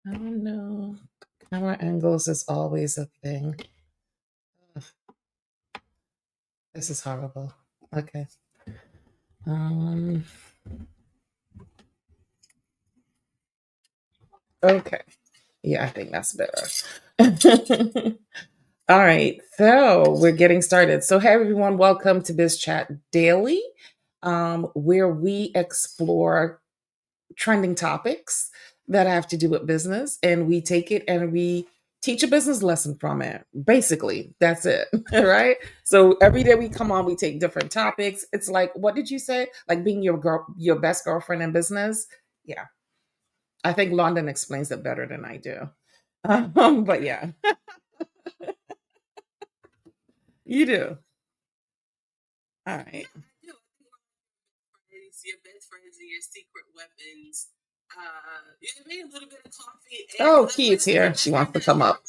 I don't know. Camera angles is always a thing. Ugh, this is horrible. Okay. Um. Okay. Yeah, I think that's better. All right, so we're getting started. So, hey everyone, welcome to Biz Chat Daily, where we explore trending topics that have to do with business, and we take it and we teach a business lesson from it. Basically, that's it, right? So every day we come on, we take different topics. It's like, what did you say? Like being your best girlfriend in business. Yeah, I think London explains it better than I do. But yeah, you do. All right. Friends, your best friends, and your secret weapons. You know what I mean? A little bit of coffee. And Oh, Key's here. She wants to come up.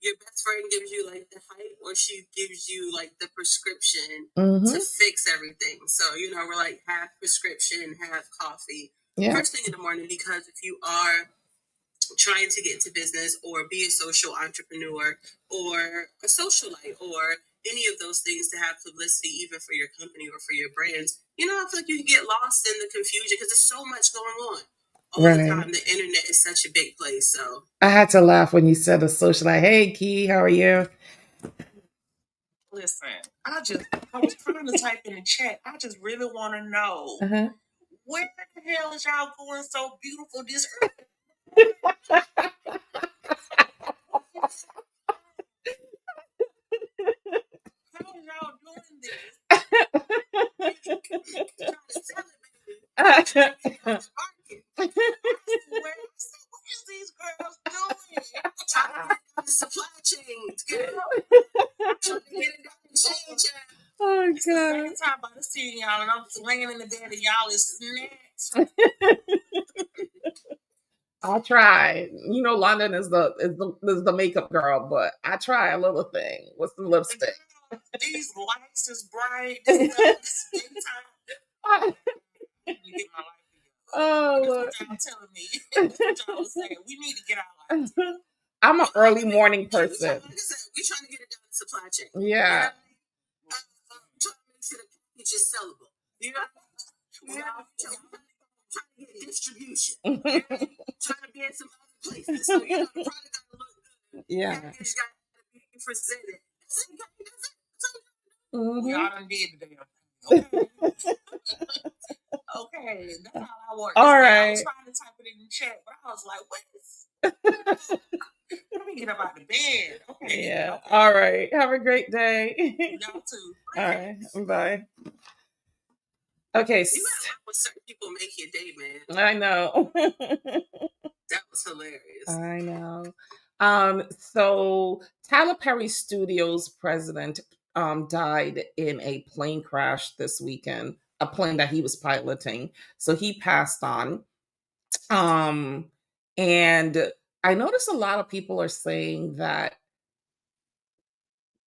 Your best friend gives you like the hype, or she gives you like the prescription Mm-hmm. to fix everything. So, you know, we're like half prescription, half coffee. Yeah. First thing in the morning, because if you are trying to get into business or be a social entrepreneur or a socialite or any of those things to have publicity, even for your company or for your brands, you know, I feel like you can get lost in the confusion because there's so much going on all the time. The internet is such a big place. So I had to laugh when you said a socialite. Hey, Key, how are you? Listen, I was trying to type in the chat. I just really want to know where the hell is y'all going so beautiful this early? How are y'all doing this? Trying to celebrate it. What is these girls doing? Trying to get the supply chains, girl. I'm trying to get it down the chain, child. Oh, it's God. The same time by the seeing y'all, and I'm laying in the bed, and y'all is snatched. I'll try. You know, London is the makeup girl, but I try a little thing with some lipstick. These lights is bright. This daytime. Get my life together. Oh, that's what y'all telling me. That's what y'all was saying. We need to get our life together. I'm an early morning person. Like I said, we're trying to get it down the supply chain. Yeah. Trying to make sure the package is sellable. You know? Trying to get distribution. Trying to be in some other places. So, you know, the product got to look good. Yeah. The package got to be presented. We all done did today. Okay. Okay, that's how I work. All right. I was trying to type it in the chat, but I was like, what? Let me get up out the bed. Okay. Yeah. Okay. All right. Have a great day. Y'all too. All right. Bye. Okay. You gotta laugh when certain people make your day, man. I know. That was hilarious. I know. So Tyler Perry Studios president died in a plane crash this weekend, a plane that he was piloting. So he passed on. And I noticed a lot of people are saying that,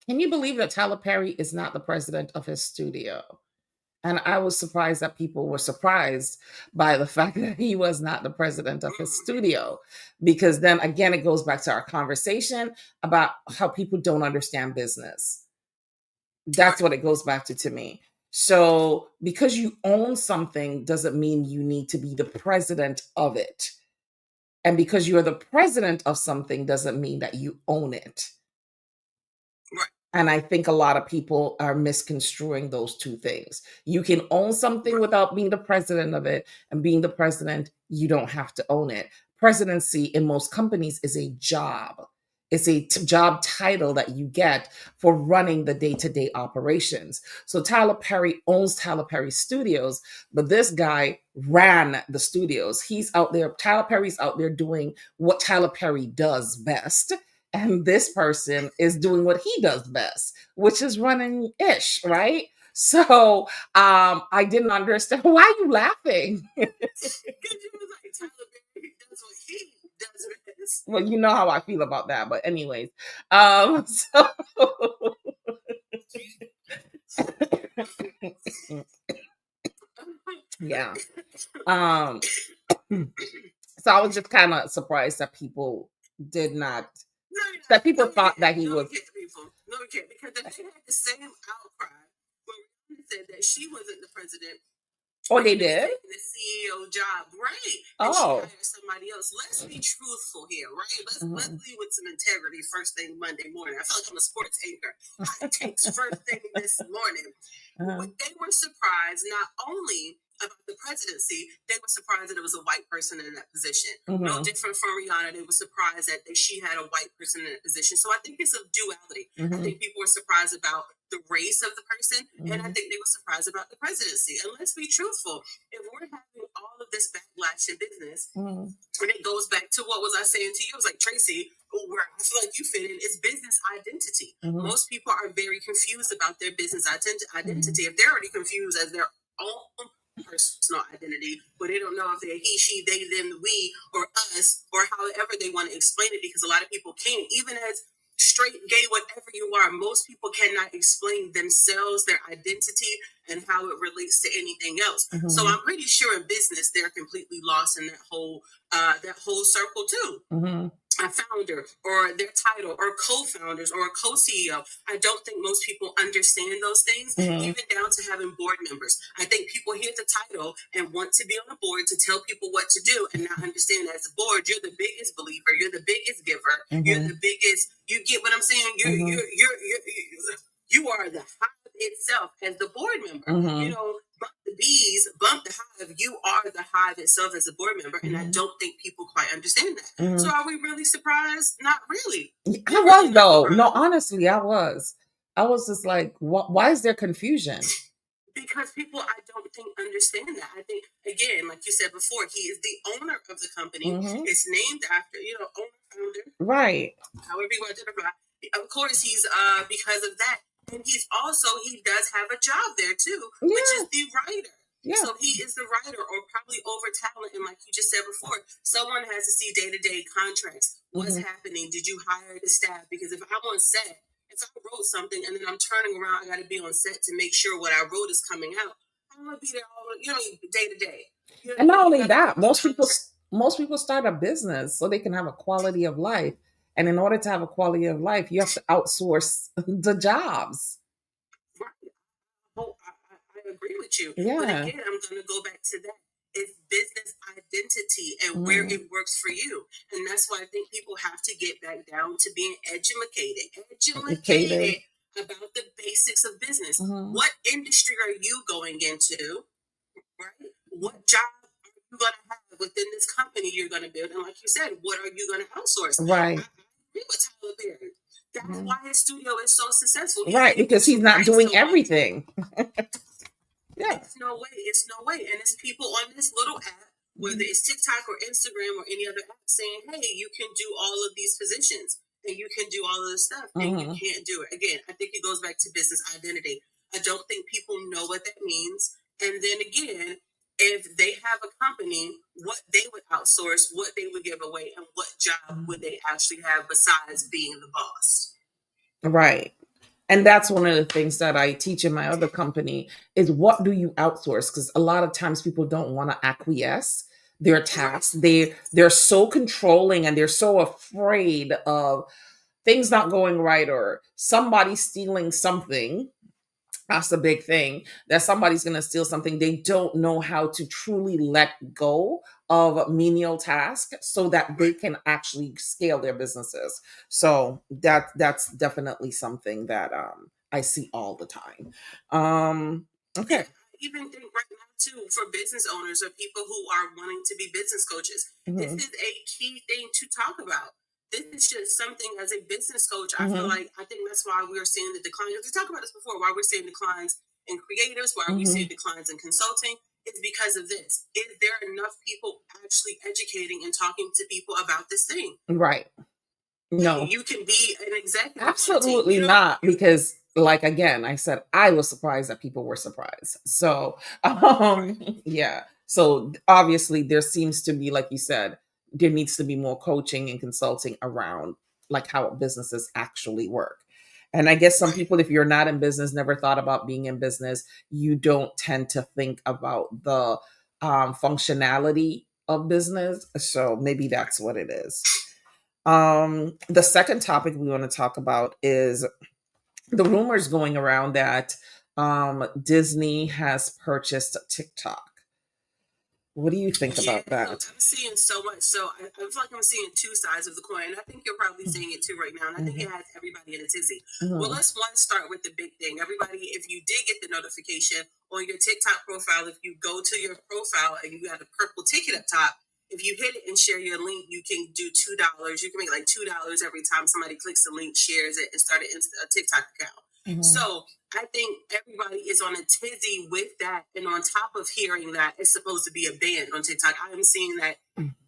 can you believe that Tyler Perry is not the president of his studio? And I was surprised that people were surprised by the fact that he was not the president of his studio. Because then again, it goes back to our conversation about how people don't understand business. That's what it goes back to me. So because you own something doesn't mean you need to be the president of it. And because you're the president of something doesn't mean that you own it. Right. And I think a lot of people are misconstruing those two things. You can own something without being the president of it, and being the president, you don't have to own it. Presidency in most companies is a job. It's a job title that you get for running the day-to-day operations. So Tyler Perry owns Tyler Perry Studios, but this guy ran the studios. He's out there, Tyler Perry's out there doing what Tyler Perry does best. And this person is doing what he does best, which is running ish, right? So I didn't understand. Why are you laughing? Because you was like, Tyler Perry does what he does best. Well, you know how I feel about that. But anyways, so yeah. So So I was just kind of surprised that people did not, No, you're that not. people No, you thought that can't. he No, you was, can't, people. No, you can't. Because if they had the same outcry when Rihanna said that she wasn't the president oh, and they should be did? taking the CEO job, right? And she Oh. hired somebody else. Let's be truthful here, right? Let's Mhm. lead with some integrity first thing Monday morning. I feel like I'm a sports anchor. Hot takes first thing this morning. Uh-huh. They were surprised not only about the presidency, they were surprised that it was a white person in that position. No Mhm. different from Rihanna, they were surprised that she had a white person in that position. So I think it's a duality. I Mhm. think people were surprised about the race of the person, and I Mhm. think they were surprised about the presidency. And let's be truthful, if we're having all of this backlash in business, Mhm. and it goes back to what was I saying to you? It was like, Tracy, where I feel like you fit in is business identity. Mhm. Most people are very confused about their business identity. Mhm. If they're already confused as their own personal identity, but they don't know if they're he, she, they, them, we, or us, or however they want to explain it, because a lot of people can't. Even as straight, gay, whatever you are, most people cannot explain themselves, their identity, and how it relates to anything else. So Mhm. I'm pretty sure in business they're completely lost in that whole circle too. Mhm. A founder or their title or co-founders or a co-CEO. I don't think most people understand those things, Mhm. even down to having board members. I think people hear the title and want to be on a board to tell people what to do and not understand that as a board, you're the biggest believer, you're the biggest giver, you're Mhm. the biggest, you get what I'm saying? Mhm. You are the hive itself as the board member. You Mhm. know, bump the bees, bump the hive. You are the hive itself as a board member, and I Mhm. don't think people quite understand that. So Mhm. are we really surprised? Not really. I We're really was not though. No, surprised honestly, I was. I was just like, why is there confusion? because people, I don't think, understand that. I think, again, like you said before, he is the owner of the company. Mhm. It's named after, owner, founder, Right. however you want to identify. Of course, he's because of that, and he does have a job there too, which Yeah. is the writer. Yeah. So he is the writer, or probably over talent. And like you just said before, someone has to see day-to-day contracts. What's Mhm. happening? Did you hire the staff? Because if I'm on set, if I wrote something and then I'm turning around, I got to be on set to make sure what I wrote is coming out. I'm gonna be there all day to day. You know what And I not mean? You only got to that, review contracts. most people start a business so they can have a quality of life. And in order to have a quality of life, you have to outsource the jobs. Right. Oh, I agree with you. But Yeah. again, I'm going to go back to that. It's business identity and where Mhm. it works for you. And that's why I think people have to get back down to being educated Educated. about the basics of business. Mhm. What industry are you going into? Right? What job are you going to have within this company you're going to build? And like you said, what are you going to outsource? I Right. agree with Tyler Perry. That's Mhm. why his studio is so successful. He's Right, able because to he's not write doing so much. everything. Yeah. It's no way. It's no way. And it's people on this little app, whether Mhm. it's TikTok or Instagram or any other app, saying, hey, you can do all of these positions and you can do all of this stuff and you Mhm. can't do it. Again, I think it goes back to business identity. I don't think people know what that means. And then again, if they have a company, what they would outsource, what they would give away, and what job would they actually have besides being the boss? Right. And that's one of the things that I teach in my other company is what do you outsource? Because a lot of times people don't want to acquiesce their Right. tasks. They're so controlling and they're so afraid of things not going right or somebody stealing something. That's a big thing that somebody's going to steal something. They don't know how to truly let go of menial tasks so that they Right. can actually scale their businesses. So that's definitely something that I see all the time. Yeah, Okay. I even think right now too for business owners or people who are wanting to be business coaches, this Hmm. is a key thing to talk about. This is just something as a business coach. I feel Hmm. like I think that's why we're seeing the decline. We talked about this before. Why we're seeing declines in creators, why we Hmm. see declines in consulting. It's because of this. Is there enough people actually educating and talking to people about this thing? Right. Hey, No. you can be an executive on a team. Absolutely not, You because like again, I said I was surprised that people were surprised. So right, yeah. So obviously there seems to be, like you said, there needs to be more coaching and consulting around like how businesses actually work. And I guess some right. people, if you're not in business, never thought about being in business, you don't tend to think about the functionality of business. So maybe that's what it is. The second topic we want to talk about is the rumors going around that Disney has purchased TikTok. What do you think about So that? I'm seeing so much. So I feel like I'm seeing two sides of the coin. I think you're probably seeing it too right now. And I think it has everybody in a tizzy. Well, Mhm. let's start with the big thing. Everybody, if you did get the notification on your TikTok profile, if you go to your profile and you got a purple ticket up top, if you hit it and share your link, you can do $2. You can make like $2 every time somebody clicks the link, shares it, and start a TikTok account. Mhm. So I think everybody is on a tizzy with that. And on top of hearing that it's supposed to be a ban on TikTok, I am seeing that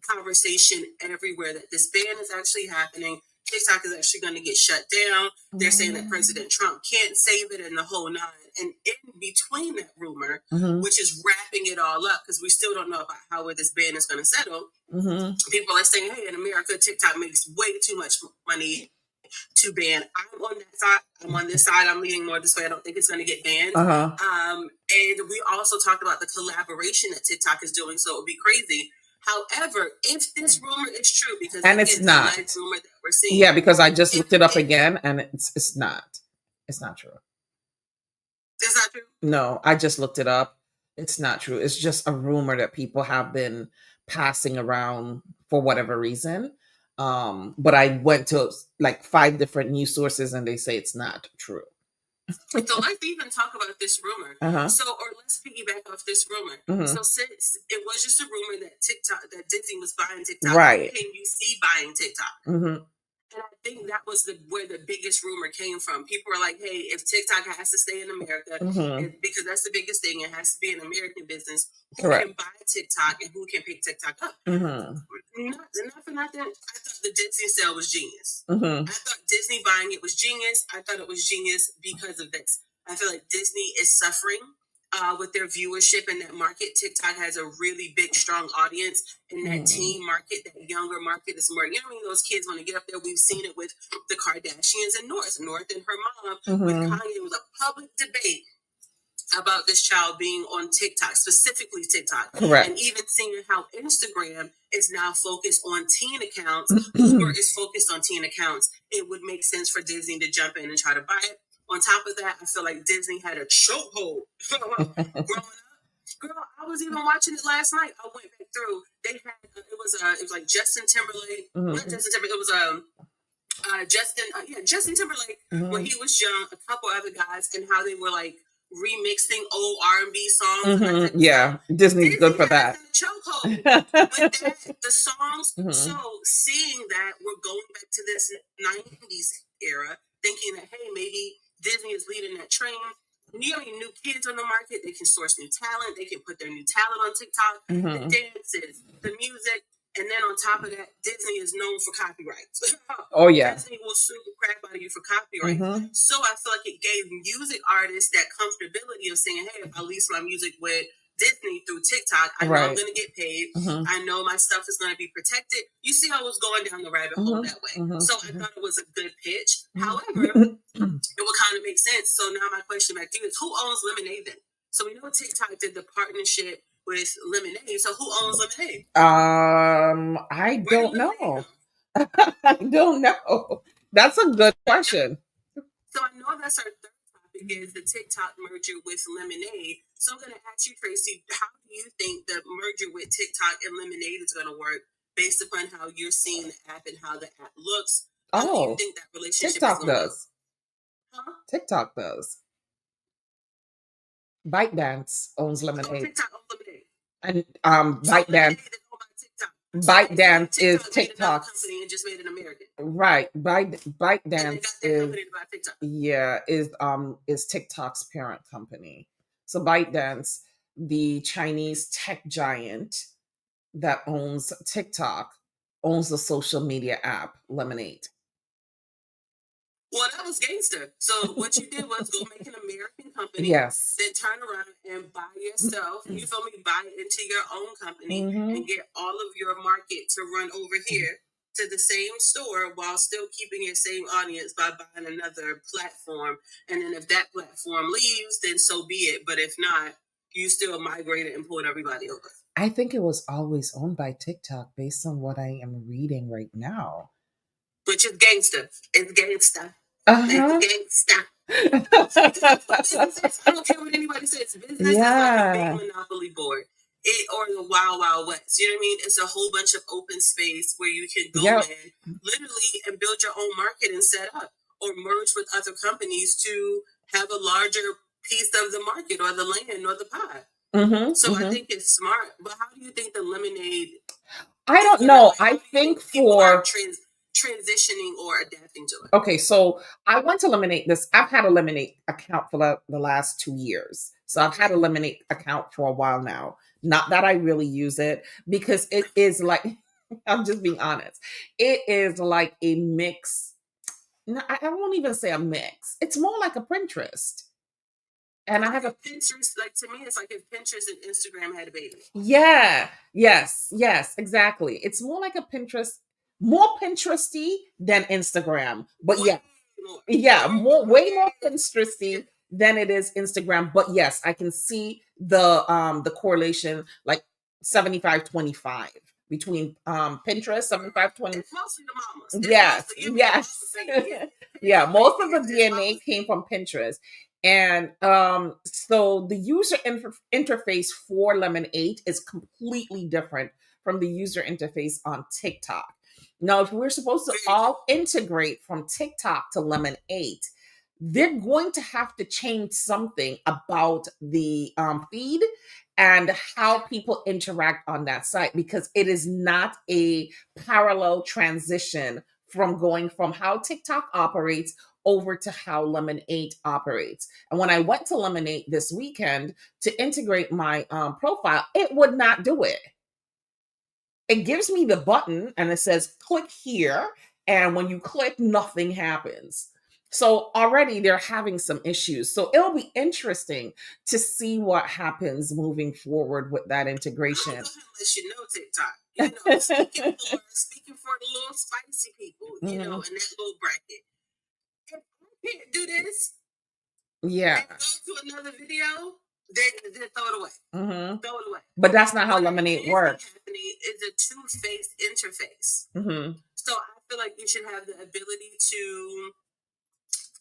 conversation everywhere that this ban is actually happening. TikTok is actually going to get shut down. They're saying that President Trump can't save it and the whole nine. And in between that rumor, Mhm. which is wrapping it all up, because we still don't know about how this ban is going to settle, Mhm. people are saying, hey, in America, TikTok makes way too much money to ban. I'm on that side. I'm on this side. I'm leaning more this way. I don't think it's going to get banned. And we also talked about the collaboration that TikTok is doing, so it would be crazy. However, if this rumor is true, because And again, it's it's not. alleged rumor that we're seeing. Yeah, because I just looked it up again, and it's not. It's not true. It's not true. No, I just looked it up. It's not true. It's just a rumor that people have been passing around for whatever reason. But I went to like 5 different news sources, and they say it's not true. So let's even talk about this rumor. Uh-huh. Or let's piggyback off this rumor. Mhm. So since it was just a rumor that Disney was buying TikTok, Right. who can you see buying TikTok? Mhm. And I think that was where the biggest rumor came from. People were like, hey, if TikTok has to stay in America, Mhm. because that's the biggest thing, it has to be an American business, who Correct. can buy TikTok and who can pick TikTok up? Mhm. Not for nothing, I thought the Disney sale was genius. Mhm. I thought Disney buying it was genius. I thought it was genius because of this. I feel like Disney is suffering with their viewership in that market. TikTok has a really big, strong audience in that teen market, that younger market is more, those kids want to get up there. We've seen it with the Kardashians and North and her mom with Kanye. It was a public debate about this child being on TikTok, specifically TikTok. Correct. And even seeing how Instagram is now focused on teen accounts, Uber is focused on teen accounts, it would make sense for Disney to jump in and try to buy it. On top of that, I feel like Disney had a chokehold growing up. Girl, I was even watching it last night. I went back through. They had it was like Justin Timberlake, not Justin Timberlake. It was Justin Timberlake when he was young, a couple other guys, and how they were like remixing old R&B songs. And that type of Yeah, stuff. Disney's good for that. Chokehold with that, the songs. Mhm. So seeing that we're going back to this 90s era, thinking that hey, maybe Disney is leading that train. You have new kids on the market. They can source new talent. They can put their new talent on TikTok. The dances, the music. And then on top of that, Disney is known for copyrights. Oh yeah. Disney will sue the crap out of you for copyright. Mhm. So I feel like it gave music artists that comfortability of saying, hey, if I release my music with Disney through TikTok, I know I'm Right. going to get paid. Mhm. I know my stuff is going to be protected. You see how it was going down the rabbit hole that way. So I thought it was a good pitch. However, it would kind of make sense. So now my question back to you is, who owns Lemonade then? So we know TikTok did the partnership with Lemonade. So who owns Lemonade? I don't know. I don't know. That's a good question. So I know that's our third topic is the TikTok merger with Lemonade. So I'm going to ask you, Tracy, how do you think the merger with TikTok and Lemonade is going to work based upon how you're seeing the app and how the app looks? How do you think that relationship TikTok is going to does. go? Huh? TikTok does. ByteDance owns Oh, Lemonade. TikTok owns Lemonade. And So ByteDance. Lemonade is owned by TikTok. ByteDance is TikTok made another TikTok's. company and just made an American. Right. And they got ByteDance their is company to buy TikTok. yeah, is TikTok's parent company. So ByteDance, the Chinese tech giant that owns TikTok, owns the social media app Lemonade. Well, that was gangster. So what you did was go make an American company, Yes. then turn around and buy yourself. You feel me? Buy it into your own company and get all of your market to run over here to the same store while still keeping your same audience by buying another platform. And then if that platform leaves, then so be it. But if not, you still migrated and pulled everybody over. I think it was always owned by TikTok based on what I am reading right now. Which is gangster. It's gangster. Uh-huh. It's gangster. I don't care what anybody says. Business is like a big Yeah. monopoly board. Or the Wild Wild West. You know what I mean? It's a whole bunch of open space where you can go Yep. in literally and build your own market and set up or merge with other companies to have a larger piece of the market or the land or the pie. Mm-hmm. So I Mm-hmm. think it's smart. But how do you think the lemonade I is don't gonna know. like? How I do you think think people are for transitioning or adapting to it? okay, so I want to eliminate this. I've had a Lemonade account for the last 2 years. So I've had a Lemonade account for a while now. Not that I really use it because it is like, I'm just being honest. It is like a mix. No, I won't even say a mix. It's more like a Pinterest. And I Like have a if Pinterest, like to me, it's like if Pinterest and Instagram had a baby. yeah, yes, exactly. It's more like a Pinterest, more Pinteresty than Instagram. But Way yeah, more. yeah, way more Yeah. Pinteresty than it is Instagram. But yes, I can see the correlation like 75-25 between Pinterest 75-20. It's mostly the mamas. It's Yes, mostly you be the mama yes. baby. Yeah. Yeah, It's right most of there. the It's DNA mama's came from Pinterest. And so the user interface for Lemon 8 is completely different from the user interface on TikTok. Now, if we're supposed to very all integrate from TikTok to Lemon 8, they're going to have to change something about the feed and how people interact on that site because it is not a parallel transition from going from how TikTok operates over to how Lemonade operates. And when I went to Lemonade this weekend to integrate my profile, it would not do it. It gives me the button and it says click here. And when you click, nothing happens. So already they're having some issues. So it'll be interesting to see what happens moving forward with that I'm integration. gonna let you know TikTok. You know, speaking for the little spicy people, you know, Mhm. in that little bracket. If I can't do this Yeah. and go to another video, then throw it away. Hmm. Throw it away. But that's not how What Lemonade is works. happening is a two-faced interface. Hmm. So I feel like you should have the ability to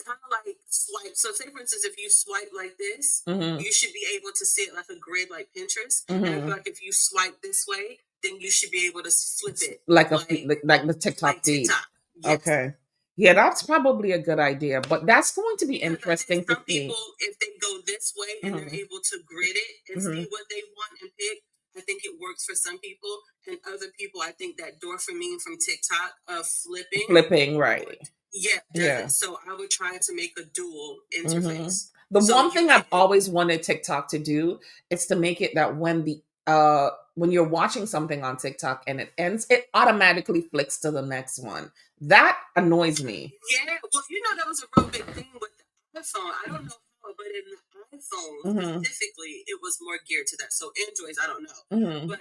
kind of like swipe. So say for instance, if you swipe like this, Hmm. you should be able to see it like a grid like Pinterest. And I feel Hmm. like if you swipe this way, then you should be able to flip It's it like like the like TikTok feed. TikTok. Yes. Okay. Yeah, that's probably a good idea, but that's going to be Because I think interesting to some people, see. if they go this way and they're Hmm. able to grid it and Hmm. see what they want and pick, I think it works for some people. And other people, I think that dopamine from TikTok of flipping, Flipping, right. yeah, Yeah. doesn't. So I would try to make a dual Hmm. interface. The So one you thing can, I've always wanted TikTok to do is to make it that when you're watching something on TikTok and it ends, it automatically flicks to the next one. That annoys me. yeah, well, you know, that was a real big thing with the iPhone. I don't know how, but in the iPhone Hmm. specifically, it was more geared to that. So Androids, I don't know. Hmm. But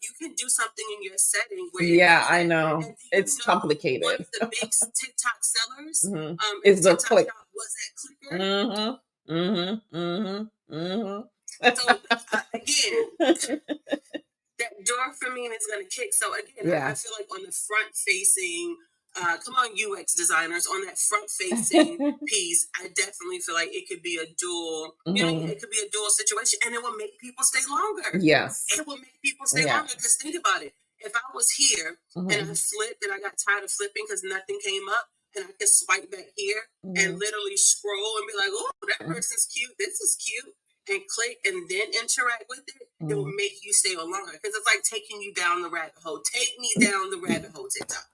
you can do something in your setting where it Yeah, does I that. know. And do you It's know one complicated. of the big TikTok sellers Hmm. in Is the TikTok click. shop was that clicker? Mhm. Mhm. Mhm. Mhm. So again, that dopamine is going to kick. So again, I Yeah. feel like on the front facing, come on UX designers, on that front facing piece, I definitely feel like it could be a dual, you know, Mhm. it could be a dual situation and it will make people stay longer. Yes. It will make people stay Yeah. longer because think about it. If I was here and I Mhm. flipped and I got tired of flipping because nothing came up and I could swipe back here and Mhm. literally scroll and be like, oh, that Mhm. person's cute. This is cute and click and then interact with it, it will Mhm. make you stay on longer because it's like taking you down the rabbit hole. Take me down the rabbit hole, TikTok.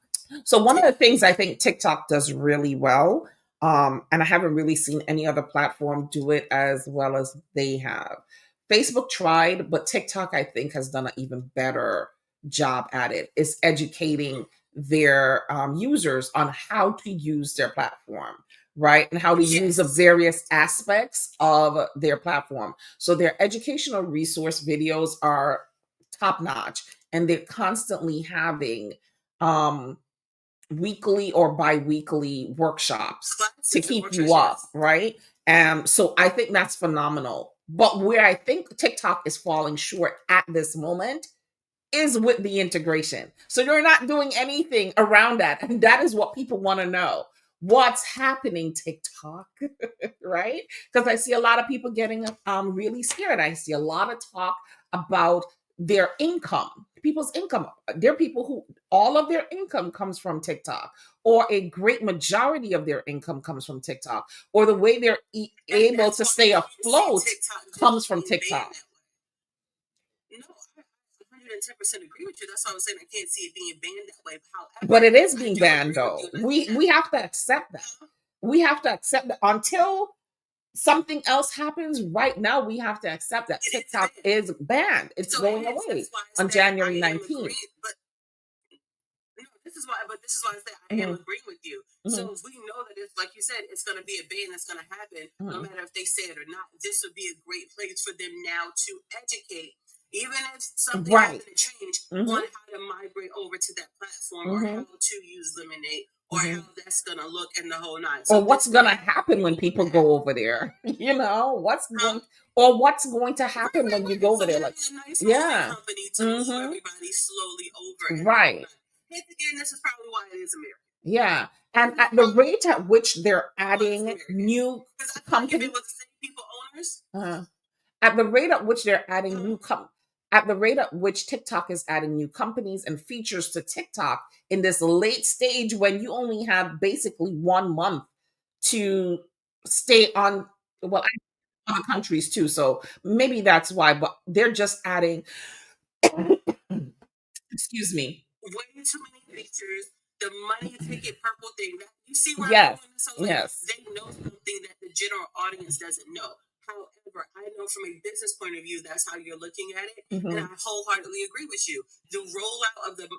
So one of the things I think TikTok does really well, and I haven't really seen any other platform do it as well as they have. Facebook tried, but TikTok I think has done an even better job at it. Is educating their users on how to use their platform, right, and how to use the Yes. various aspects of their platform. So their educational resource videos are top notch, and they're constantly having um weekly or bi-weekly workshops to Classes and keep you workshops, up, yes. right? So I think that's phenomenal. But where I think TikTok is falling short at this moment is with the integration. So you're not doing anything around that. And that is what people want to know. What's happening, TikTok? Right? Because I see a lot of people getting really scared. I see a lot of talk about their income, people's income. There are people who all of their income comes from TikTok, or a great majority of their income comes from TikTok, or the way they're And able that's to why stay you see afloat TikTok comes from being banned TikTok. that way. No, I 110% agree with you. That's why I was saying I can't see it being banned that way. But However, it is I being do banned agree with you, though. and I think We that have to accept that. We have to accept that until something else happens. Right now, we have to accept that it is TikTok banned. is banned. It's So it going is. away That's why I on say I January am 19th. agreeing. But no, this is why I say I am Hmm. agreeing with you. Hmm. So if we know that it's like you said, it's going to be a ban that's going to happen, no Hmm. matter if they say it or not. This would be a great place for them now to educate, even if something Right. happened to change, Hmm. on how to migrate over to that platform, or Hmm. how to use Lemonade, or Hmm. how that's going to look in the whole nine. Or So what's this would going to have happen when people people that, go over there? huh? What's going to happen when you go over So there? that'd Like, be a nice moving yeah. company to move Hmm. everybody slowly over in the whole Right. nine. Hence again, this is probably why it is American. Yeah. This And is at the probably rate at which they're why it's adding American. new Because I feel like if it companies, was the same people owners, at the rate at which they're adding uh, at the rate at which TikTok is adding new companies and features to TikTok in this late stage, when you only have basically 1 month to stay on, well, other countries too, so maybe that's why, but they're just adding excuse me. way too many features. The money ticket purple thing. That, you see where I'm Yes. going? So like Yes. they know something that the general audience doesn't know. However, I know from a business point of view, that's how you're looking at it, and Hmm. I wholeheartedly agree with you. The rollout of the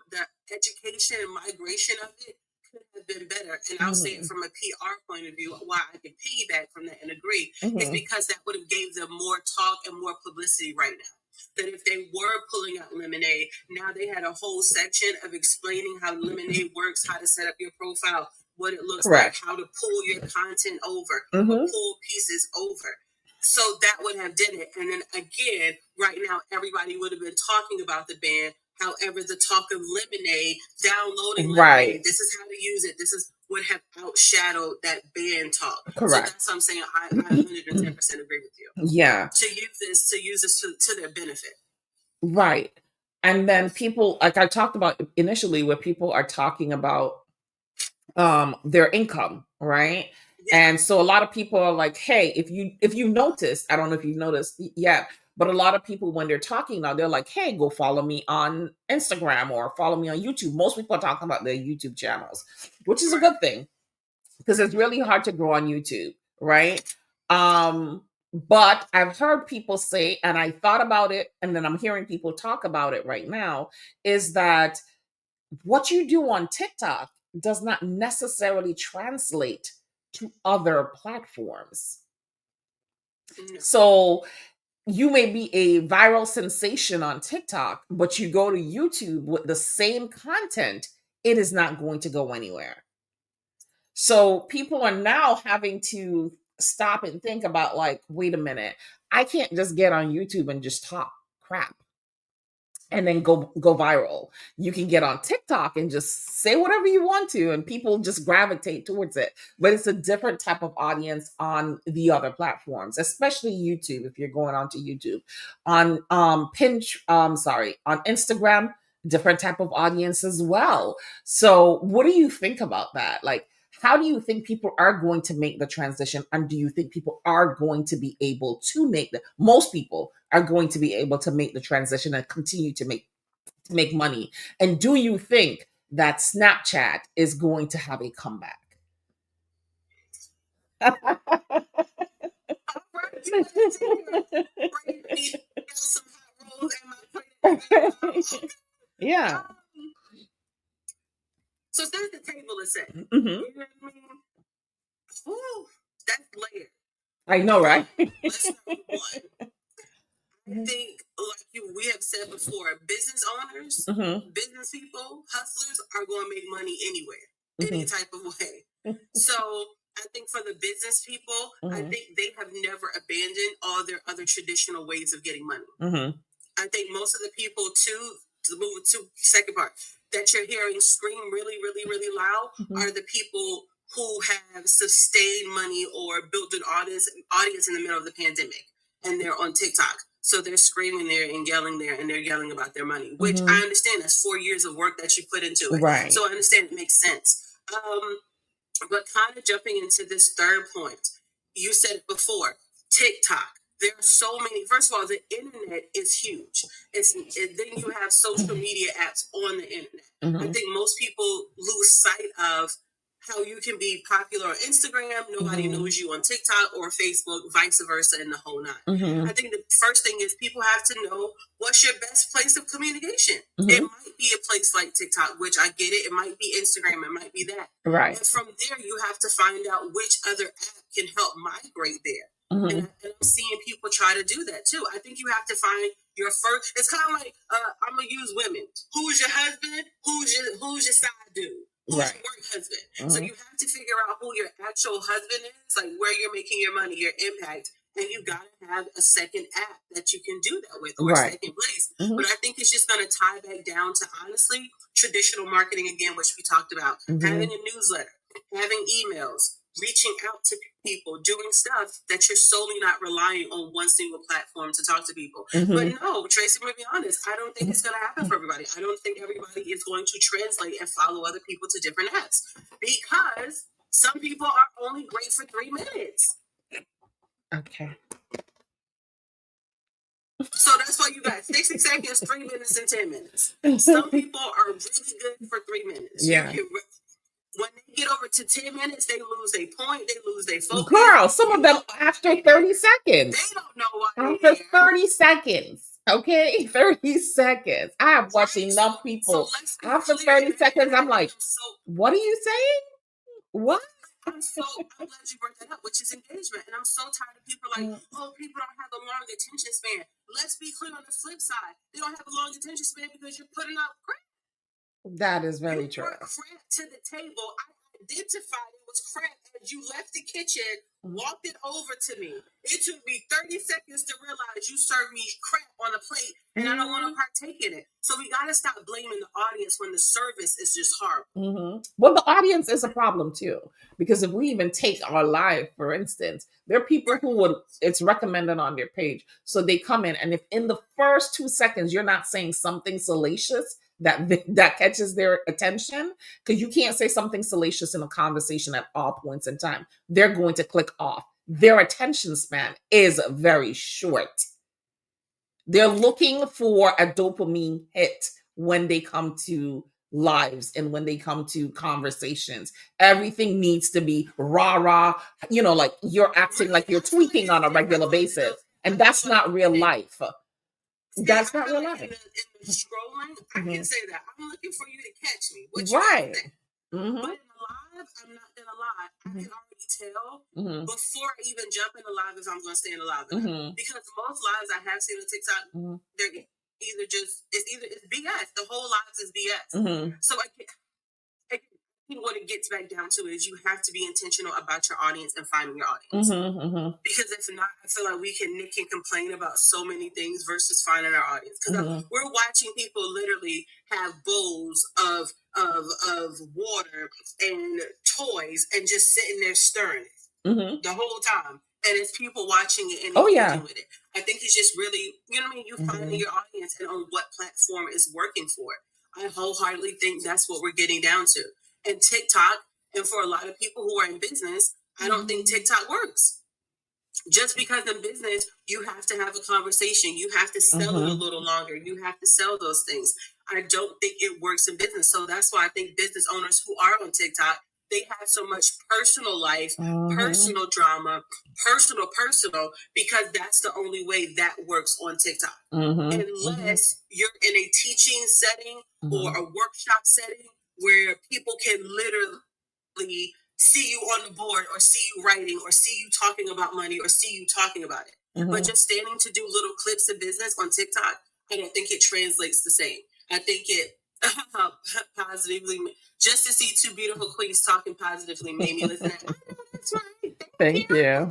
education and migration of it could have been better. And I'll say it Hmm. from a PR point of view. Why I can piggyback from that and agree is Hmm. because that would have gave them more talk and more publicity right now. That if they were pulling out Lemonade, now they had a whole section of explaining how Lemonade works, how to set up your profile, what it looks like, Correct. how to pull your content over or Hmm. pull pieces over. So that would have done it. And then again, right now, everybody would have been talking about the band. However, the talk of Lemonade, downloading Right. Lemonade, this is how to use it. This is would have outshadowed that band talk. So Correct. that's what I'm saying. I 110% agree with you. Yeah. To use this to their benefit. Right. And then people, like I talked about initially, where people are talking about their income, right? Yeah. And so a lot of people are like, hey, if you notice, I don't know if you've noticed yet, but a lot of people, when they're talking now, they're like, hey, go follow me on Instagram or follow me on YouTube. Most people are talking about their YouTube channels, which is a Right. good thing, because it's really hard to grow on YouTube, right? But I've heard people say, and I thought about it, and then I'm hearing people talk about it right now, is that what you do on TikTok does not necessarily translate to other platforms. No. So you may be a viral sensation on TikTok, but you go to YouTube with the same content, it is not going to go anywhere. So people are now having to stop and think about, like, wait a minute, I can't just get on YouTube and just talk crap and then go viral. You can get on TikTok and just say whatever you want to, and people just gravitate towards it. But it's a different type of audience on the other platforms, especially YouTube. If you're going onto YouTube, on on Instagram, different type of audience as well. So, what do you think about that? Like, how do you think people are going to make the transition? And do you think people are going to be able to make most people are going to be able to make the transition and continue to make money? And do you think that Snapchat is going to have a comeback? All right, you guys in here bringing me some hot rolls and my plate. Yeah. Um, so since the table is set, Hmm. you know what I mean? Ooh, that's layered. I know, But right? let's start with one. I think, like we have said before, business owners, Hmm. business people, hustlers are going to make money anywhere, any Hmm. type of way. So I think for the business people, I Mhm. think they have never abandoned all their other traditional ways of getting money. Mhm. I think most of the people to move to second part that you're hearing scream really, really, really loud Mhm. are the people who have sustained money or built an audience in the middle of the pandemic, and they're on TikTok. So they're screaming there and yelling there, and they're yelling about their money, which I Mhm. understand. That's 4 years of work that you put into it. Right. So I understand it makes sense. But kind of jumping into this third point, you said it before, TikTok. There are so many. First of all, the internet is huge. Then you have social media apps on the internet. I Mhm. think most people lose sight of how you can be popular on Instagram. Nobody Mhm. knows you on TikTok or Facebook, vice versa, and the whole nine. Mhm. I think the first thing is people have to know what's your best place of communication. It Mhm. might be a place like TikTok, which I get it. It might be Instagram. It might be that. Right. And from there, you have to find out which other app can help migrate there. And, Mhm. and I'm seeing people try to do that too. I think you have to find your first. It's kind of like I'm gonna use women. Who's your husband? Who's your side dude? Who's Right. your work husband? So Mhm. you have to figure out who your actual husband is, like where you're making your money, your impact, and you gotta have a second app that you can do that with, or a Right. second place. Mhm. But I think it's just gonna tie back down to honestly traditional marketing again, which we talked about, having Mhm. a newsletter, having emails, reaching out to people, doing stuff that you're solely not relying on one single platform to talk to people. But Mhm. no, Tracy, I'm gonna be honest, I don't think it's gonna happen for everybody. I don't think everybody is going to translate and follow other people to different apps because some people are only great for 3 minutes. Okay. So that's why you got 60 seconds, 3 minutes, and 10 minutes. Some people are really good for 3 minutes. Yeah. When they get over to 10 minutes, they lose their point, they lose their focus. Girl, some of them after 30 seconds. They don't know why After they're 30 seconds. Okay? 30 seconds. I have watched right. enough So people. let's be After clear. 30 seconds, I'm like, what are you saying? What? I'm glad you brought that up, which is engagement. And I'm so tired of people like, oh, people don't have a long attention span. Let's be clear on the flip side. They don't have a long attention span because you're putting out crap. That is very You true. brought crap to the table. I identified it was crap as you left the kitchen, walked it over to me. It took me 30 seconds to realize you served me crap on a plate and I don't want to partake in it. So we got to stop blaming the audience when the service is just horrible. Mm-hmm. Well, the audience is a problem too, because if we even take our live, for instance, there are people who would, it's recommended on their page. So they come in, and if in the first 2 seconds you're not saying something salacious that catches their attention, because you can't say something salacious in a conversation at all points in time, they're going to click off. Their attention span is very short. They're looking for a dopamine hit when they come to lives and when they come to conversations. Everything needs to be rah rah, like you're acting like you're tweaking on a regular basis. And that's not real life. That's not real life. In the scrolling, I can say that. I'm looking for you to catch me. What you Right. got to say? Mm-hmm. But in the live, I'm not gonna lie. I can already tell Mm-hmm. before I even jump in the live if I'm gonna stay in the live. Mm-hmm. Because most lives I have seen on TikTok, they're either it's BS. The whole lives is BS. Mm-hmm. So I think what it gets back down to is you have to be intentional about your audience and finding your audience. Mm-hmm. Because if not, I feel like we can nick and complain about so many things versus finding our audience. Because we're watching people literally have bowls of water and toys and just sitting there stirring it the whole time. And it's people watching it and engaging with it. I think it's just really, you know what I mean? You finding your audience and on what platform is working for it. I wholeheartedly think that's what we're getting down to. And TikTok, and for a lot of people who are in business, I don't think TikTok works. Just because in business, you have to have a conversation. You have to sell it a little longer. You have to sell those things. I don't think it works in business. So that's why I think business owners who are on TikTok, they have so much personal life, personal drama, personal, because that's the only way that works on TikTok. Unless you're in a teaching setting or a workshop setting where people can literally see you on the board or see you writing or see you talking about money or see you talking about it. But just standing to do little clips of business on TikTok, I don't think it translates the same. I think it positively, just to see two beautiful queens talking positively made me listen. I know That's right. Thank you.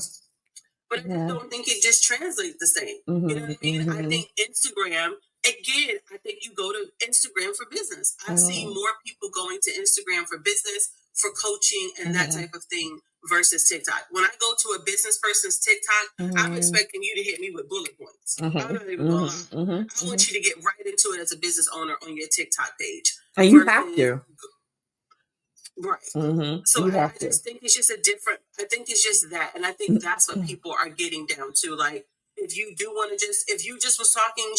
But I just Yeah. don't think it just translates the same. Mhm, You know what I mean? I mhm, think Instagram, again, I think you go to Instagram for business. I've seen mhm, more people going to Instagram for business, for coaching, and that mhm, type of thing versus TikTok. When I go to a business person's TikTok, I'm mhm, expecting you to hit me with bullet points. I'm mhm, not even gonna mhm, lie. mhm, I want mhm. you to get right into it as a business owner on your TikTok page And you have versus to. right. So You I have to. just think it's just a different, I think it's just that. And I think that's what people are getting down to. Like, if you do want to just, if you just was talking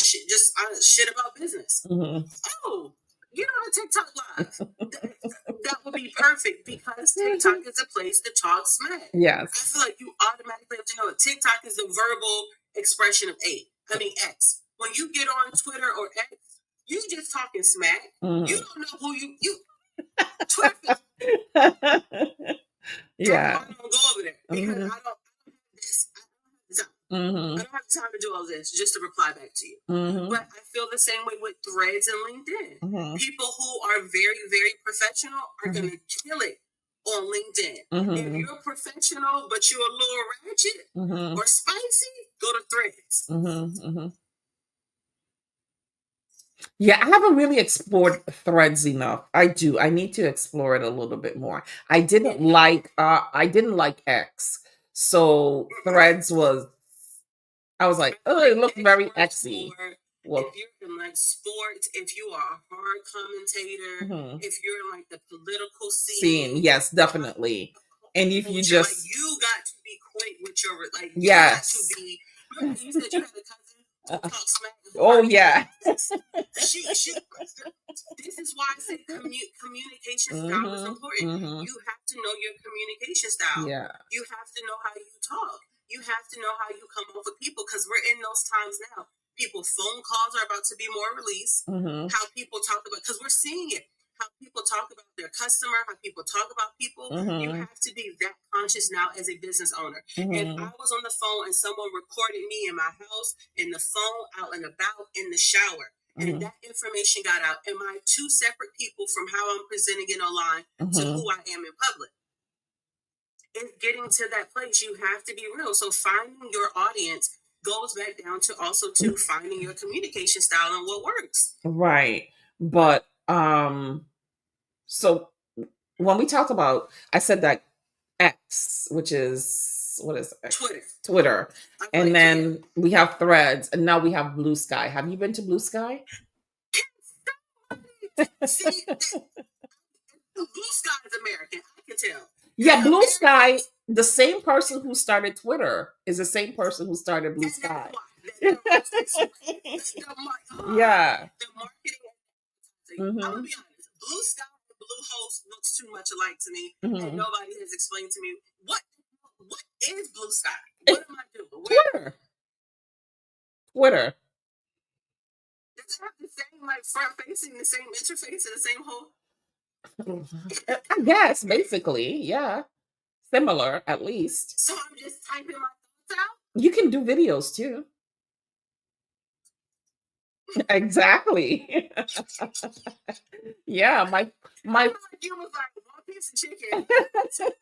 shit about business, Mhm. oh, get on a TikTok live. That would be perfect because TikTok is a place to talk smack. I Yes. feel like you automatically have to know it. TikTok is the verbal expression of X. When you get on Twitter or X, you just talking smack. You Mhm. don't know who you Twitter. That's Yeah. why I don't go over there because Mhm, I don't have this. I mhm, don't have time to do all this just to reply back to you. mhm, But I feel the same way with Threads and LinkedIn. mhm, People who are very, very professional are going mhm, to kill it on LinkedIn. If mhm, you're professional but you're a little ratchet mhm, or spicy, go to Threads. mhm, mhm. Yeah, I haven't really explored Threads enough. I do. I need to explore it a little bit more. It, I didn't like X. So Threads was I was I like, feel oh, like it looked X very works Xy. more if Well, you're in like sports, if you are a hard commentator, mhm. if you're in like the political Scene, scene, yes, definitely. And if you culture, like just you got to be quick with your like you got to yes. be. Remember you said you had a cousin who Uh, talked smack who oh argued. yeah. She this is why I say communication style is Mhm. important. Mhm. You have to know your communication style. Yeah. You have to know how you talk. You have to know how you come off with people because we're in those times now. People's phone calls are about to be more released. Mhm. How people talk about because we're seeing it. How people talk about their customer, how people talk about people. You Mhm. have to be that conscious now as a business owner. If I Mhm. was on the phone and someone recorded me in my house, in the phone, out and about, in the shower, and Mhm. that information got out, am I two separate people from how I'm presenting it online to who Mhm. I am in public? It's getting to that place. You have to be real. So finding your audience goes back down to also to finding your communication style and what works. Right. But so when we talked about I said that X, which is what is X? Twitter. Twitter. I feel And like Twitter. then we have Threads and now we have Blue Sky. Have you been to Blue Sky? See, Blue Sky is American. I can tell. Yeah, Blue Sky, Americans, the same person who started Twitter is the same person who started Blue and that's Sky. why. Yeah. The marketing. I'm gonna Mhm. be honest. Blue Sky and Bluehost looks too much alike to me, and Mhm. nobody has explained to me what is Blue Sky. It's What am I doing? Where Twitter. Twitter. does it have the same like front facing, the same interface, and the same whole? I guess basically, yeah. Similar at least. So I'm just typing my thoughts out. You can do videos too. Exactly. Yeah, I my feel like you was like one piece of chicken, two pieces.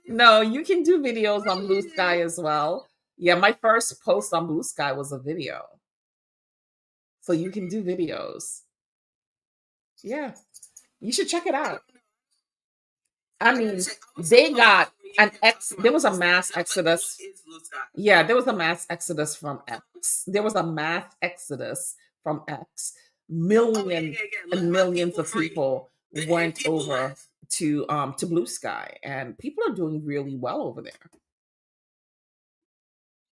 no, you can do videos on Blue Mm. Sky as well. Yeah, my first post on Blue Sky was a video. So you can do videos. Yeah, you should check it I out. don't know. I I gotta mean, check. I was they supposed got when you an kept X, talking there about was a Blue Sky, mass and I was like, what exodus. is Blue Sky? Yeah, there was a mass exodus from X. There was a mass exodus from X. Oh yeah, Millions yeah, yeah. Let and my millions people of free. people And went people over left. to Blue Sky, and people are doing really well over there.